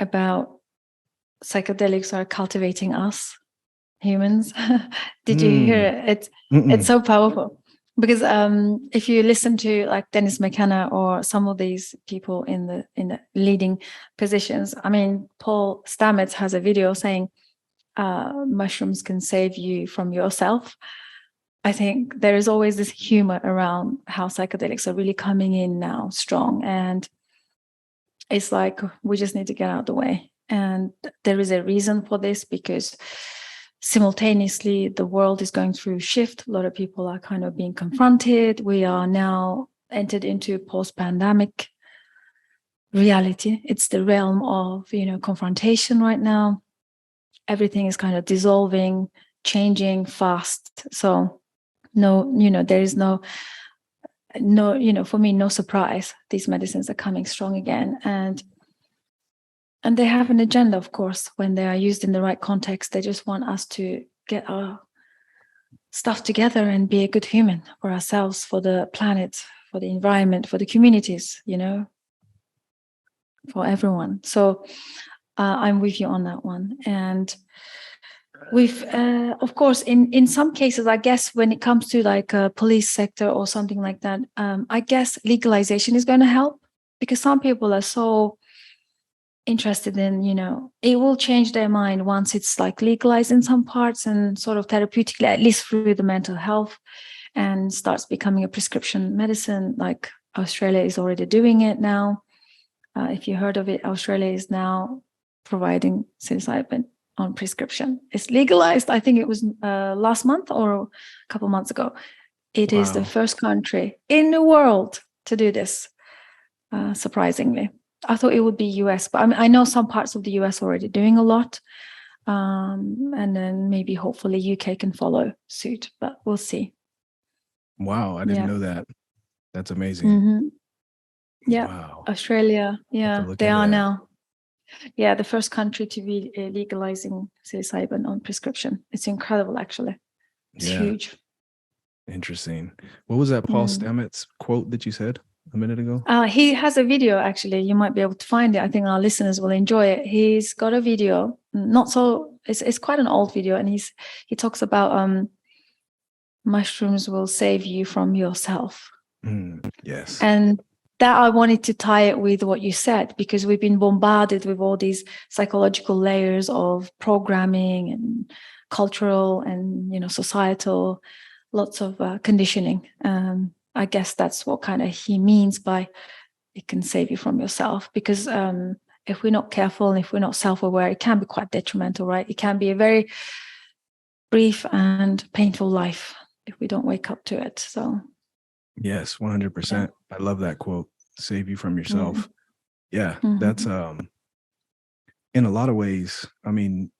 About psychedelics are cultivating us humans. Did you hear it? It's so powerful because if you listen to like Dennis McKenna or some of these people in the leading positions, Paul Stamets has a video saying mushrooms can save you from yourself. I think there is always this humor around how psychedelics are really coming in now strong, and it's like we just need to get out of the way. And there is a reason for this, because simultaneously the world is going through shift. A lot of people are kind of being confronted. We are now entered into post-pandemic reality. It's the realm of, confrontation right now. Everything is kind of dissolving, changing fast. So no, there is no, for me, no surprise. These medicines are coming strong again. And they have an agenda, of course, when they are used in the right context. They just want us to get our stuff together and be a good human for ourselves, for the planet, for the environment, for the communities, for everyone. So I'm with you on that one. And we've, of course, in some cases, I guess when it comes to like a police sector or something like that, I guess legalization is going to help, because some people are so interested in, it will change their mind once it's like legalized in some parts and sort of therapeutically, at least through the mental health, and starts becoming a prescription medicine. Like Australia is already doing it now. If you heard of it, Australia is now providing psilocybin on prescription. It's legalized. I think it was last month or a couple months ago. It is the first country in the world to do this, surprisingly. I thought it would be US, but I know some parts of the US already doing a lot. And then maybe hopefully UK can follow suit, but we'll see. Wow, I didn't know that. That's amazing. Mm-hmm. Yeah, wow. Australia, yeah, they are now. Yeah, the first country to be legalizing psilocybin on prescription. It's incredible, actually. It's huge. Interesting. What was that Paul Stamets quote that you said a minute ago? He has a video, actually. You might be able to find it. I think our listeners will enjoy it. He's got a video, it's quite an old video, and he talks about mushrooms will save you from yourself. Yes. And that I wanted to tie it with what you said, because we've been bombarded with all these psychological layers of programming and cultural and, societal, lots of conditioning. I guess that's what kind of he means by it can save you from yourself, because if we're not careful and if we're not self-aware, it can be quite detrimental, right? It can be a very brief and painful life if we don't wake up to it. So yes, 100%. I love that quote. Save you from yourself. Yeah, that's in a lot of ways. I mean,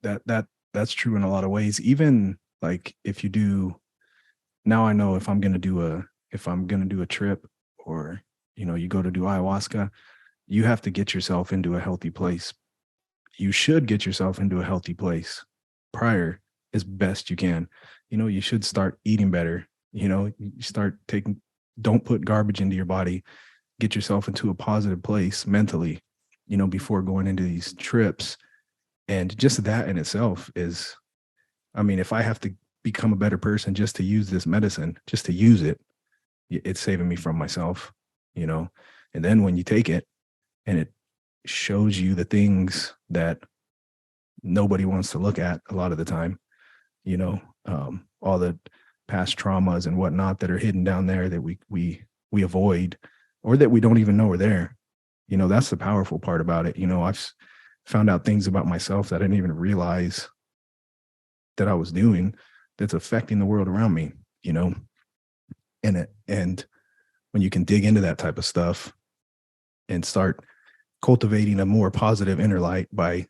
that's true in a lot of ways. Even like if you do, now I know if I'm gonna do a trip, or you go to do ayahuasca, you have to get yourself into a healthy place. You should get yourself into a healthy place prior as best you can. You should start eating better. You start don't put garbage into your body. Get yourself into a positive place mentally, before going into these trips. And just that in itself is, I mean, if I have to become a better person just to use this medicine, just to use it, it's saving me from myself, and then when you take it and it shows you the things that nobody wants to look at a lot of the time, all the past traumas and whatnot that are hidden down there that we avoid, or that we don't even know are there. That's the powerful part about it. I've found out things about myself that I didn't even realize that I was doing, that's affecting the world around me, and when you can dig into that type of stuff and start cultivating a more positive inner light by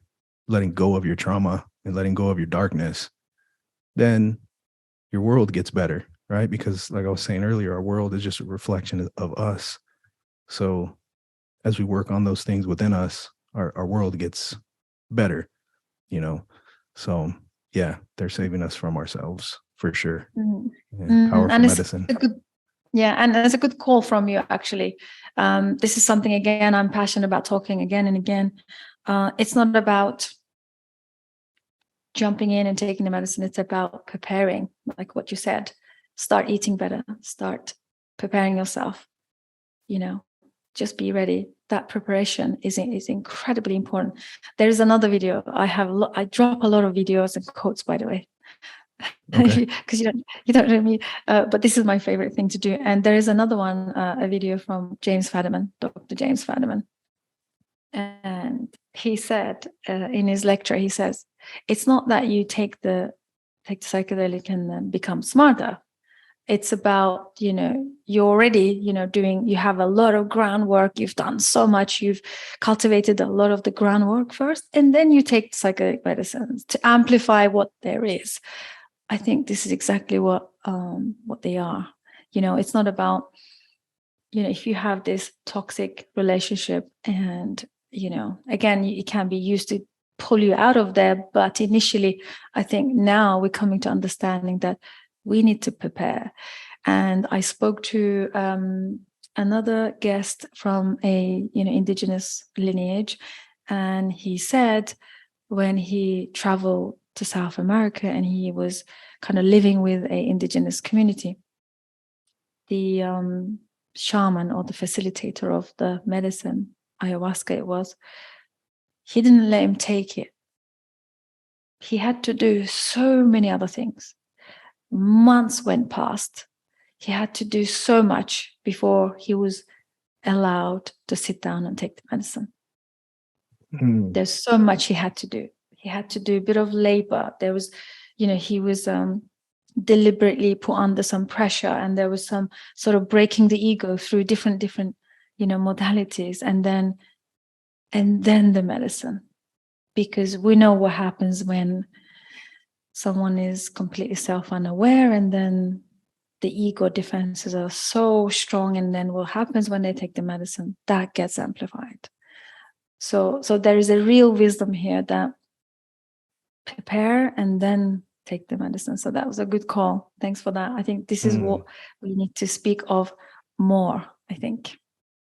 letting go of your trauma and letting go of your darkness, then your world gets better, right? Because like I was saying earlier, our world is just a reflection of us. So as we work on those things within us, our world gets better, So yeah, they're saving us from ourselves for sure. Powerful and medicine. And there's a good call from you, actually. This is something, again, I'm passionate about talking again and again. It's not about jumping in and taking the medicine. It's about preparing, like what you said. Start eating better. Start preparing yourself. Just be ready. That preparation is incredibly important. There is another video I drop a lot of videos and quotes, by the way, because you don't know me, but this is my favorite thing to do. And there is another one, a video from James Fadiman, Dr. James Fadiman, and he said in his lecture, he says, it's not that you take the psychedelic and then become smarter. It's about, you're already, you have a lot of groundwork. You've done so much. You've cultivated a lot of the groundwork first, and then you take psychedelic medicines to amplify what there is. I think this is exactly what they are. It's not about, if you have this toxic relationship and, again, it can be used to pull you out of there. But initially, I think now we're coming to understanding that we need to prepare. And I spoke to another guest from a indigenous lineage, and he said when he traveled to South America and he was kind of living with an indigenous community, the shaman or the facilitator of the medicine, ayahuasca it was, he didn't let him take it. He had to do so many other things. Months went past. He had to do so much before he was allowed to sit down and take the medicine. There's so much he had to do. He had to do a bit of labor. There was, he was deliberately put under some pressure, and there was some sort of breaking the ego through different modalities, and then the medicine, because we know what happens when someone is completely self-unaware, and then the ego defenses are so strong, and then what happens when they take the medicine, that gets amplified. So there is a real wisdom here that prepare and then take the medicine. So that was a good call. Thanks for that. I think this is what we need to speak of more, I think.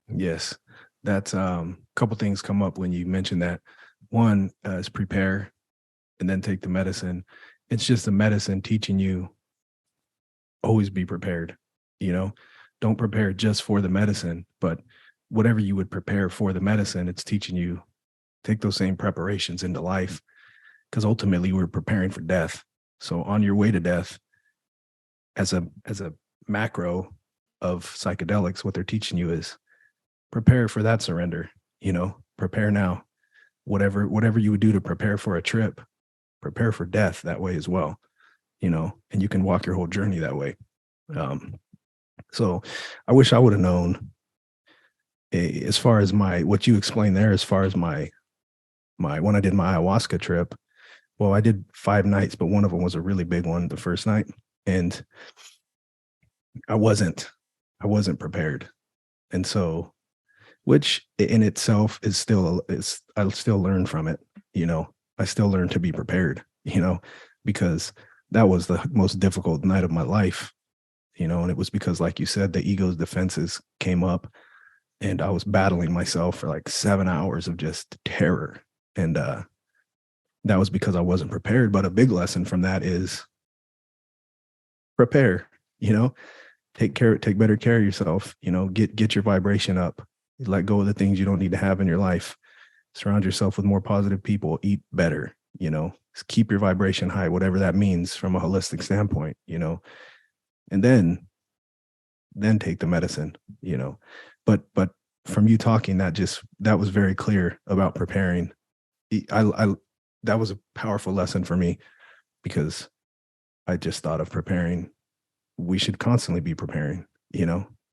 Yes. That's a couple things come up when you mention that. One is prepare and then take the medicine. It's just the medicine teaching you always be prepared. Don't prepare just for the medicine, but whatever you would prepare for the medicine, it's teaching you take those same preparations into life, because ultimately we're preparing for death. So on your way to death, as a macro of psychedelics, what they're teaching you is prepare for that surrender. Prepare now. Whatever you would do to prepare for a trip, prepare for death that way as well. And you can walk your whole journey that way. So I wish I would have known, as far as what you explained there, as far as my when I did my ayahuasca trip. Well, I did 5 nights, but one of them was a really big one the first night, and I wasn't prepared. And so, which in itself is I still learn from it. I still learn to be prepared, because that was the most difficult night of my life, and it was because, like you said, the ego's defenses came up, and I was battling myself for like 7 hours of just terror. And that was because I wasn't prepared. But a big lesson from that is prepare, take better care of yourself, get your vibration up, let go of the things you don't need to have in your life, surround yourself with more positive people, eat better, keep your vibration high, whatever that means from a holistic standpoint, and then take the medicine, but from you talking, that was very clear about preparing. That was a powerful lesson for me, because I just thought of preparing. We should constantly be preparing,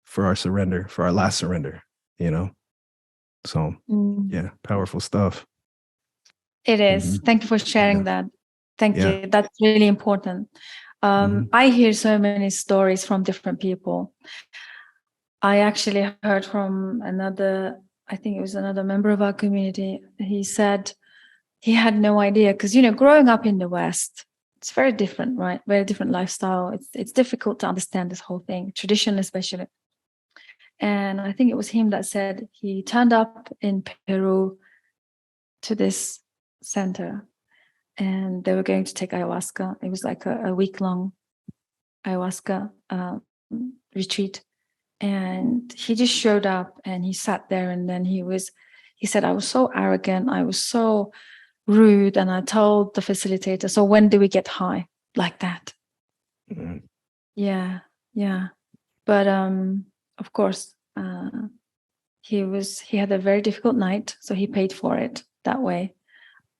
for our surrender, for our last surrender, So yeah, powerful stuff. It is. Thank you for sharing that. Thank you. That's really important. I hear so many stories from different people. I actually heard from I think it was another member of our community. He said he had no idea, because, growing up in the West, it's very different, right? Very different lifestyle. It's difficult to understand this whole thing, tradition especially. And I think it was him that said he turned up in Peru to this center, and they were going to take ayahuasca. It was like a week-long ayahuasca retreat. And he just showed up and he sat there, and then he said, I was so arrogant. I was so rude. And I told the facilitator, so when do we get high? Like that. Mm-hmm. Yeah. But of course, he had a very difficult night, so he paid for it that way.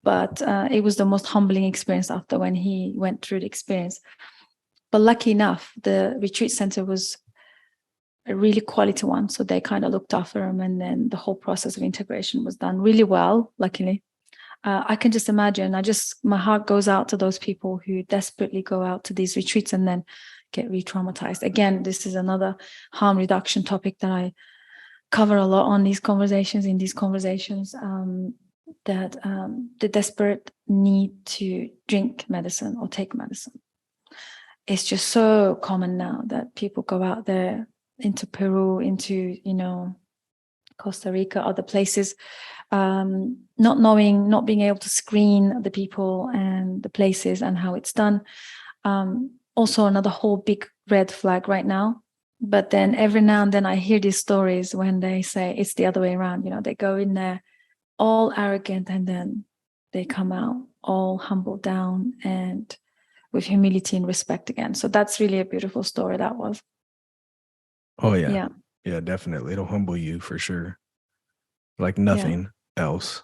But it was the most humbling experience after when he went through the experience. But lucky enough, the retreat center was a really quality one. So they kind of looked after him, and then the whole process of integration was done really well, luckily. I can just imagine, my heart goes out to those people who desperately go out to these retreats and then get re-traumatized. Again, this is another harm reduction topic that I cover a lot in these conversations, that the desperate need to drink medicine or take medicine. It's just so common now that people go out there into Peru, into, Costa Rica, other places, not knowing, not being able to screen the people and the places and how it's done. Also another whole big red flag right now. But then every now and then I hear these stories when they say it's the other way around. They go in there all arrogant and then they come out all humbled down and with humility and respect again. So that's really a beautiful story that was. Oh yeah. Yeah, definitely. It'll humble you for sure. Like nothing else.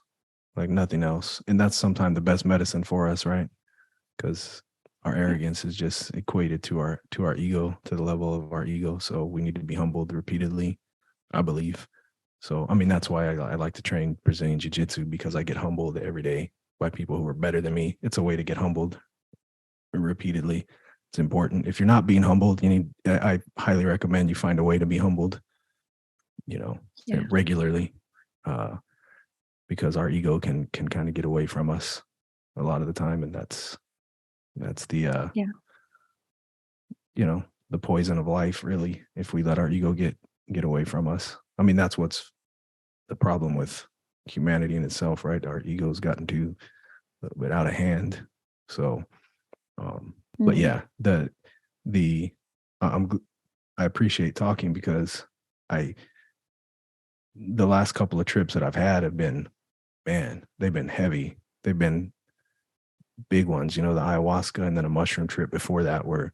Like nothing else. And that's sometimes the best medicine for us, right? Because our arrogance is just equated to our ego, to the level of our ego. So we need to be humbled repeatedly, I believe. So, I mean, that's why I like to train Brazilian Jiu-Jitsu, because I get humbled every day by people who are better than me. It's a way to get humbled repeatedly. It's important. If you're not being humbled, I highly recommend you find a way to be humbled, regularly, because our ego can kind of get away from us a lot of the time. And that's the, the poison of life, really, if we let our ego get away from us. I mean, that's what's the problem with humanity in itself, right? Our ego's gotten too a little bit out of hand. So, but yeah, I appreciate talking, because the last couple of trips that I've had have been, man, they've been heavy. They've been big ones, the ayahuasca and then a mushroom trip before that were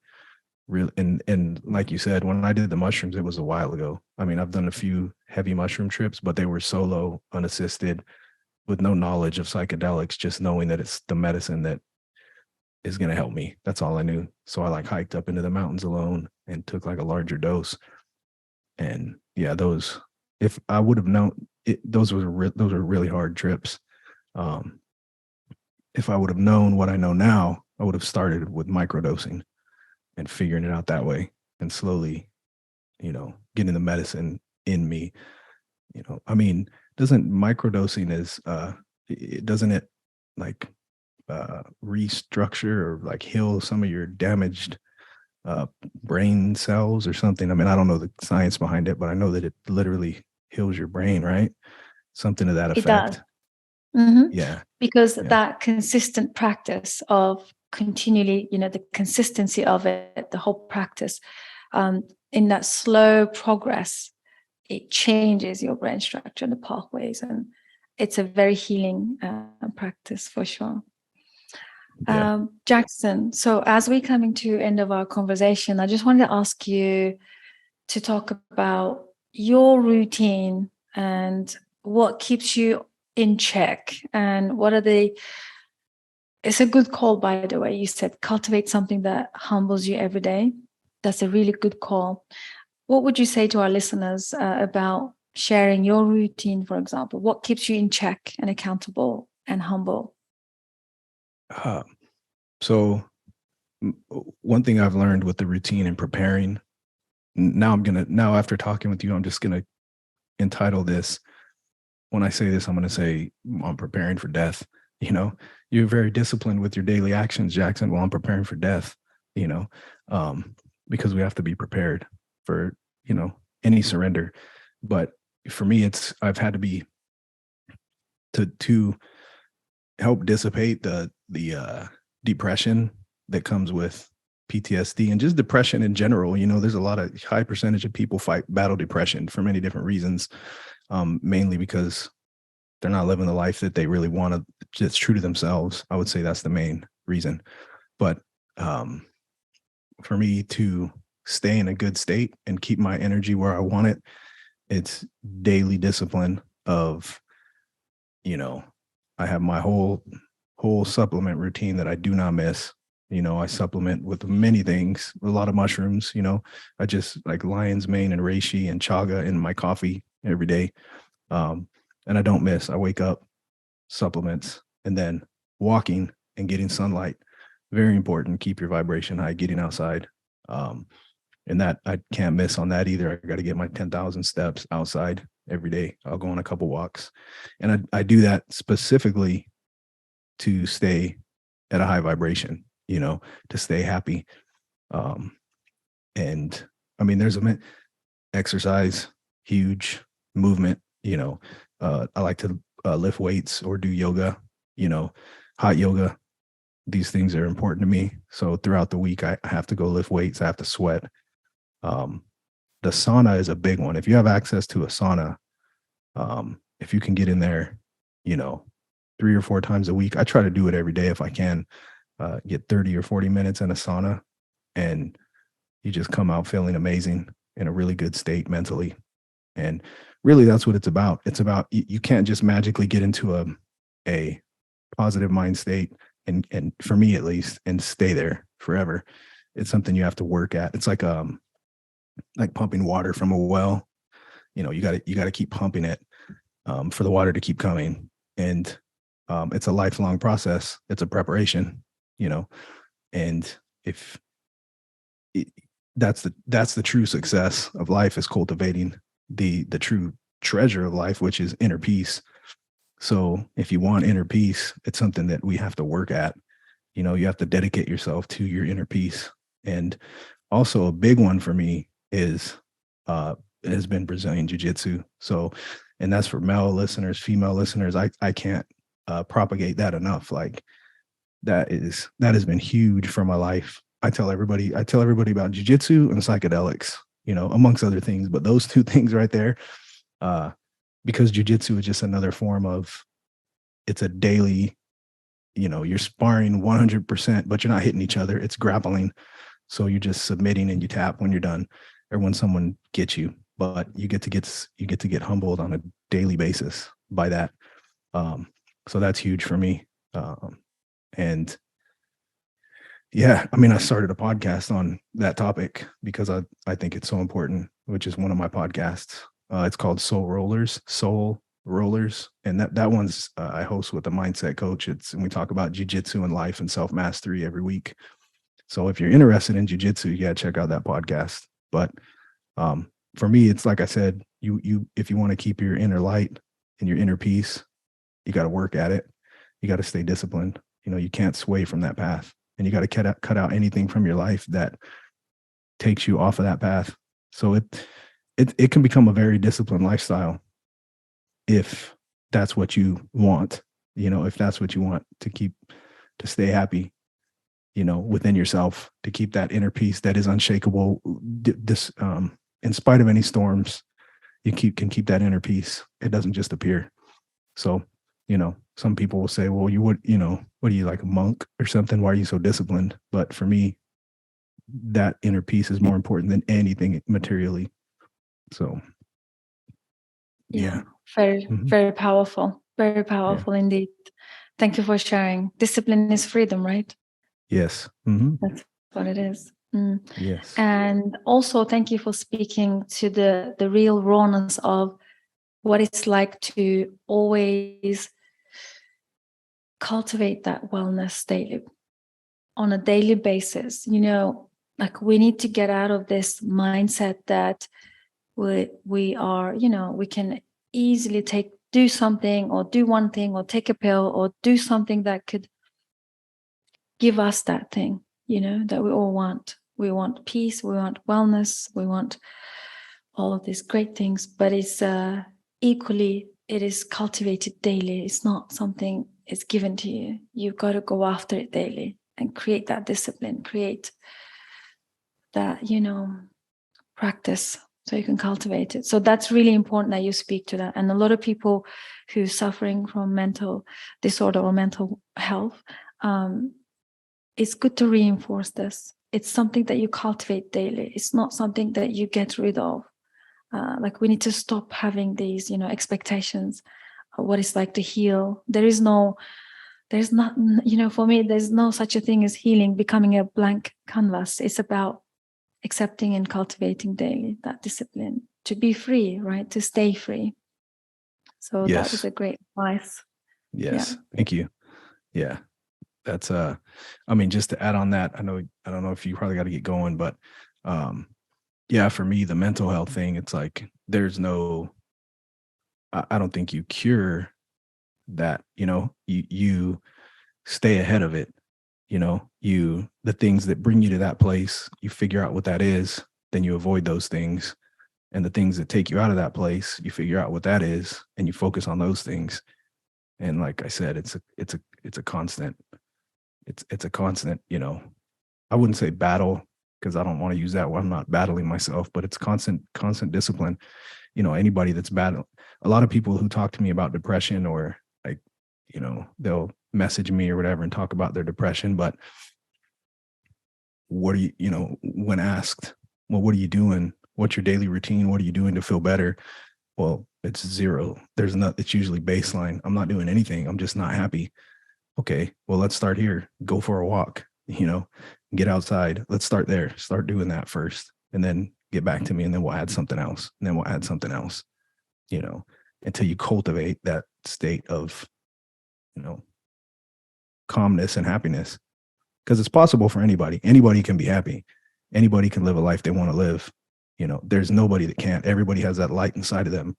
really, and like you said, when I did the mushrooms, it was a while ago. I mean, I've done a few heavy mushroom trips, but they were solo, unassisted, with no knowledge of psychedelics, just knowing that it's the medicine that is going to help me. That's all I knew. So I hiked up into the mountains alone and took a larger dose. And yeah, if I would have known those were really hard trips. If I would have known what I know now, I would have started with microdosing and figuring it out that way, and slowly, getting the medicine in me. I mean, doesn't microdosing doesn't it restructure or heal some of your damaged brain cells or something? I mean, I don't know the science behind it, but I know that it literally heals your brain, right? Something to that effect. It does. Mm-hmm. Yeah. Because that consistent practice of continually, the consistency of it, the whole practice, in that slow progress, it changes your brain structure and the pathways. And it's a very healing practice for sure. Yeah. Jackson, so as we're coming to end of our conversation, I just wanted to ask you to talk about your routine and what keeps you in check, and what are it's a good call, by the way. You said cultivate something that humbles you every day. That's a really good call. What would you say to our listeners about sharing your routine, for example? What keeps you in check and accountable and humble? So one thing I've learned with the routine and preparing, now after talking with you, I'm just going to entitle this, when I say this, I'm going to say, I'm preparing for death. You're very disciplined with your daily actions, Jackson. Well, I'm preparing for death, because we have to be prepared for, any surrender. But for me, I've had to be to help dissipate the depression that comes with PTSD and just depression in general. There's a lot of high percentage of people battle depression for many different reasons, mainly because they're not living the life that they really want to, that's true to themselves. I would say that's the main reason. But for me to stay in a good state and keep my energy where I want it, it's daily discipline of, I have my whole supplement routine that I do not miss. I supplement with many things, a lot of mushrooms. I just like lion's mane and reishi and chaga in my coffee every day. And I don't miss. I wake up, supplements, and then walking and getting sunlight. Very important. Keep your vibration high, getting outside. And that I can't miss on that either. I got to get my 10,000 steps outside every day. I'll go on a couple walks. And I do that specifically to stay at a high vibration, to stay happy. And I mean, there's exercise, huge movement, I like to lift weights or do yoga, hot yoga. These things are important to me. So throughout the week, I have to go lift weights. I have to sweat. The sauna is a big one. If you have access to a sauna, if you can get in there, 3 or 4 times a week, I try to do it every day if I can, get 30 or 40 minutes in a sauna, and you just come out feeling amazing, in a really good state mentally. And really that's what it's about. It's about, you can't just magically get into a positive mind state and for me at least, and stay there forever. It's something you have to work at. It's like pumping water from a well. You got to keep pumping it for the water to keep coming. And it's a lifelong process. It's a preparation, and if that's the true success of life, is cultivating the true treasure of life, which is inner peace. So if you want inner peace, it's something that we have to work at. You have to dedicate yourself to your inner peace. And also a big one for me has been Brazilian Jiu-Jitsu. So, and that's for male listeners, female listeners. I can't propagate that enough. Like that has been huge for my life. I tell everybody about jiu-jitsu and psychedelics, amongst other things, but those 2 things right there, because jiu-jitsu is just another form of, it's a daily, you're sparring 100%, but you're not hitting each other. It's grappling. So you're just submitting and you tap when you're done, or when someone gets you, but you get to get humbled on a daily basis by that. So that's huge for me. And yeah, I mean, I started a podcast on that topic because I think it's so important, which is one of my podcasts. It's called Soul Rollers. And that one's, I host with a mindset coach. And we talk about jiu-jitsu and life and self-mastery every week. So if you're interested in jiu-jitsu, you got to check out that podcast. But for me, it's like I said, if you want to keep your inner light and your inner peace, you got to work at it. You got to stay disciplined. You can't sway from that path, and you got to cut out anything from your life that takes you off of that path. So it can become a very disciplined lifestyle if that's what you want, if that's what you want to stay happy, within yourself, to keep that inner peace that is unshakable. In spite of any storms, you can keep that inner peace. It doesn't just appear. So, some people will say, well, what are you, like a monk or something? Why are you so disciplined? But for me, that inner peace is more important than anything materially. So, yeah. Very, very powerful. Very powerful indeed. Thank you for sharing. Discipline is freedom, right? Yes. Mm-hmm. That's what it is. Yes. And also thank you for speaking to the real rawness of what it's like to always cultivate that wellness daily, on a daily basis. Like we need to get out of this mindset that we are, we can easily do something, or do one thing, or take a pill, or do something that could give us that thing, that we all want. We want peace, we want wellness, we want all of these great things, but it's equally, it is cultivated daily. It's not something it's given to you. You've got to go after it daily and create that discipline, create that, practice, so you can cultivate it. So that's really important that you speak to that. And a lot of people who are suffering from mental disorder or mental health, it's good to reinforce this. It's something that you cultivate daily. It's not something that you get rid of. Like we need to stop having these, expectations of what it's like to heal. There is no there's not, for me, there's no such a thing as healing becoming a blank canvas. It's about accepting and cultivating daily that discipline to be free, right? To stay free. So that was Yes. a great advice. Yes. Yeah. Thank you. Yeah. That's I mean, just to add on that, I don't know if you probably got to get going, but yeah, for me, the mental health thing, it's like there's no, I don't think you cure that, you stay ahead of it. The things that bring you to that place, you figure out what that is, then you avoid those things. And the things that take you out of that place, you figure out what that is and you focus on those things. And like I said, it's a constant, it's a constant, I wouldn't say battle because I don't want to use that one. I'm not battling myself, but it's constant discipline. Anybody that's battle, a lot of people who talk to me about depression or like, they'll message me or whatever and talk about their depression. But what are when asked, well, what are you doing? What's your daily routine? What are you doing to feel better? Well, it's zero. It's usually baseline. I'm not doing anything. I'm just not happy. Okay, well, let's start here. Go for a walk, get outside. Let's start there. Start doing that first and then get back to me. And then we'll add something else. And then we'll add something else, until you cultivate that state of, calmness and happiness. Because it's possible for anybody. Anybody can be happy. Anybody can live a life they want to live. There's nobody that can't. Everybody has that light inside of them.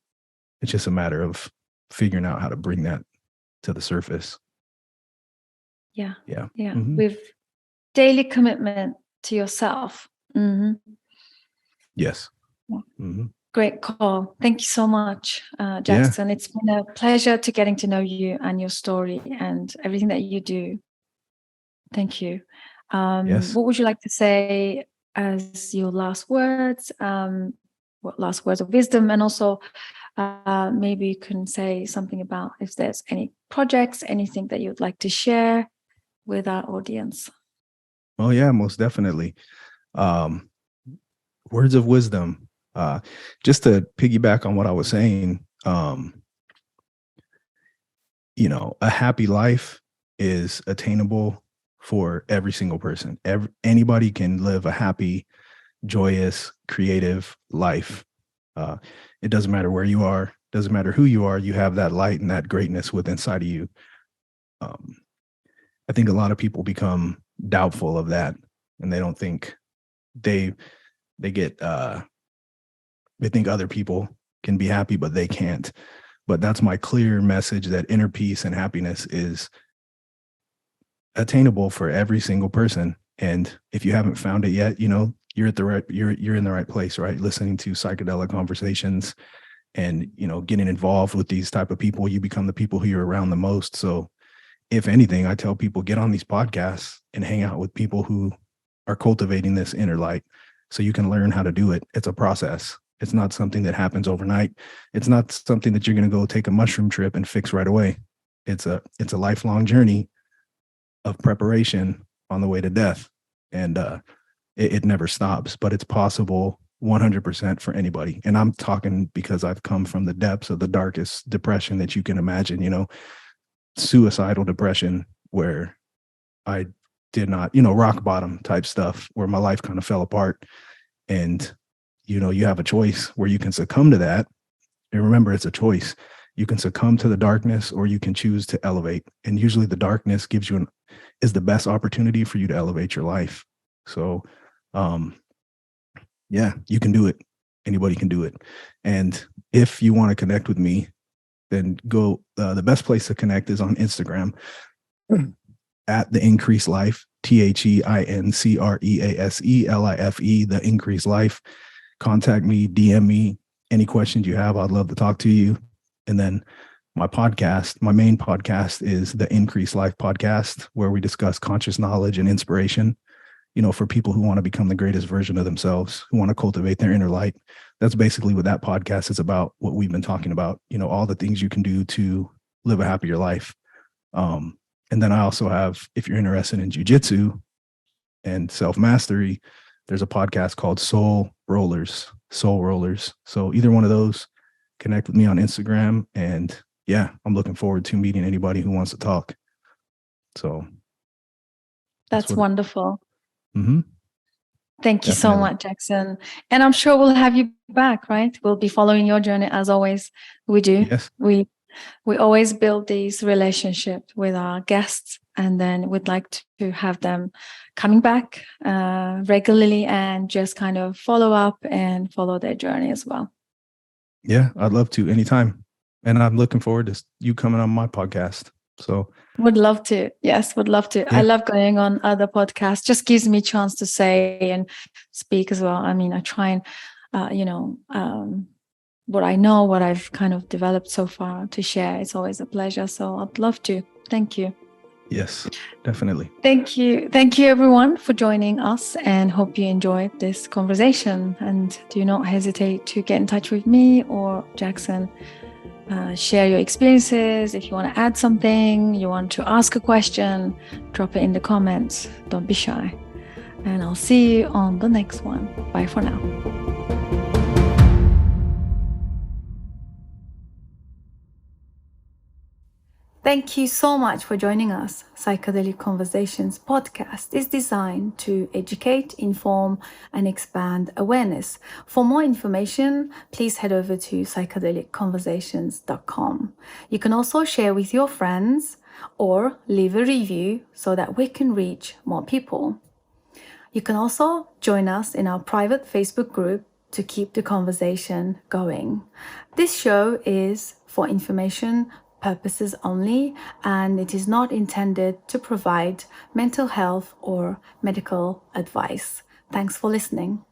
It's just a matter of figuring out how to bring that to the surface. Yeah. Mm-hmm. With daily commitment to yourself. Mm-hmm. Yes. Mm-hmm. Great call. Thank you so much, Jackson. It's been a pleasure to getting to know you and your story and everything that you do. Thank you. Yes. What would you like to say as your last words? What last words of wisdom? And also, maybe you can say something about if there's any projects, anything that you'd like to share with our audience. Oh, yeah, most definitely. Words of wisdom. Just to piggyback on what I was saying, a happy life is attainable for every single person. Anybody can live a happy, joyous, creative life. It doesn't matter where you are, doesn't matter who you are, you have that light and that greatness within inside of you. I think a lot of people become doubtful of that and they don't think they get they think other people can be happy, but they can't. But that's my clear message, that inner peace and happiness is attainable for every single person. And if you haven't found it yet, you're at the right, you're in the right place, right? Listening to psychedelic conversations and, getting involved with these type of people, you become the people who you're around the most. So if anything, I tell people, get on these podcasts and hang out with people who are cultivating this inner light so you can learn how to do it. It's a process. It's not something that happens overnight. It's not something that you're going to go take a mushroom trip and fix right away. It's a lifelong journey of preparation on the way to death. And it never stops, but it's possible 100% for anybody. And I'm talking because I've come from the depths of the darkest depression that you can imagine, suicidal depression, where I did not, rock bottom type stuff, where my life kind of fell apart. And, you have a choice where you can succumb to that. And remember, it's a choice. You can succumb to the darkness or you can choose to elevate. And usually the darkness is the best opportunity for you to elevate your life. So, yeah, you can do it. Anybody can do it. And if you want to connect with me, then go, the best place to connect is on Instagram at The Increase Life, THEINCREASELIFE, The Increase Life. Contact me, DM me, any questions you have. I'd love to talk to you. And then my main podcast is the Increase Life podcast, where we discuss conscious knowledge and inspiration, for people who want to become the greatest version of themselves, who want to cultivate their inner light. That's basically what that podcast is about, what we've been talking about, all the things you can do to live a happier life. And then I also have, if you're interested in jujitsu and self-mastery, there's a podcast called Soul Rollers. So either one of those, connect with me on Instagram. And yeah, I'm looking forward to meeting anybody who wants to talk. So that's wonderful. Mm-hmm. Thank you so much, Jackson. And I'm sure we'll have you back, right? We'll be following your journey as always. We do. Yes. We always build these relationships with our guests, and then we'd like to have them coming back regularly and just kind of follow up and follow their journey as well. Yeah, I'd love to anytime. And I'm looking forward to you coming on my podcast. So would love to. Yes, would love to. Yeah. I love going on other podcasts. Just gives me a chance to say and speak as well. I mean, I try and, what I know, what I've kind of developed so far to share. It's always a pleasure. So I'd love to. Thank you. Yes, definitely. Thank you. Thank you, everyone, for joining us, and hope you enjoyed this conversation. And do not hesitate to get in touch with me or Jackson. Share your experiences. If you want to add something, you want to ask a question, drop it in the comments. Don't be shy. And I'll see you on the next one. Bye for now. Thank you so much for joining us. Psychedelic Conversations podcast is designed to educate, inform, and expand awareness. For more information, please head over to psychedelicconversations.com. You can also share with your friends or leave a review so that we can reach more people. You can also join us in our private Facebook group to keep the conversation going. This show is for information purposes only, and it is not intended to provide mental health or medical advice. Thanks for listening.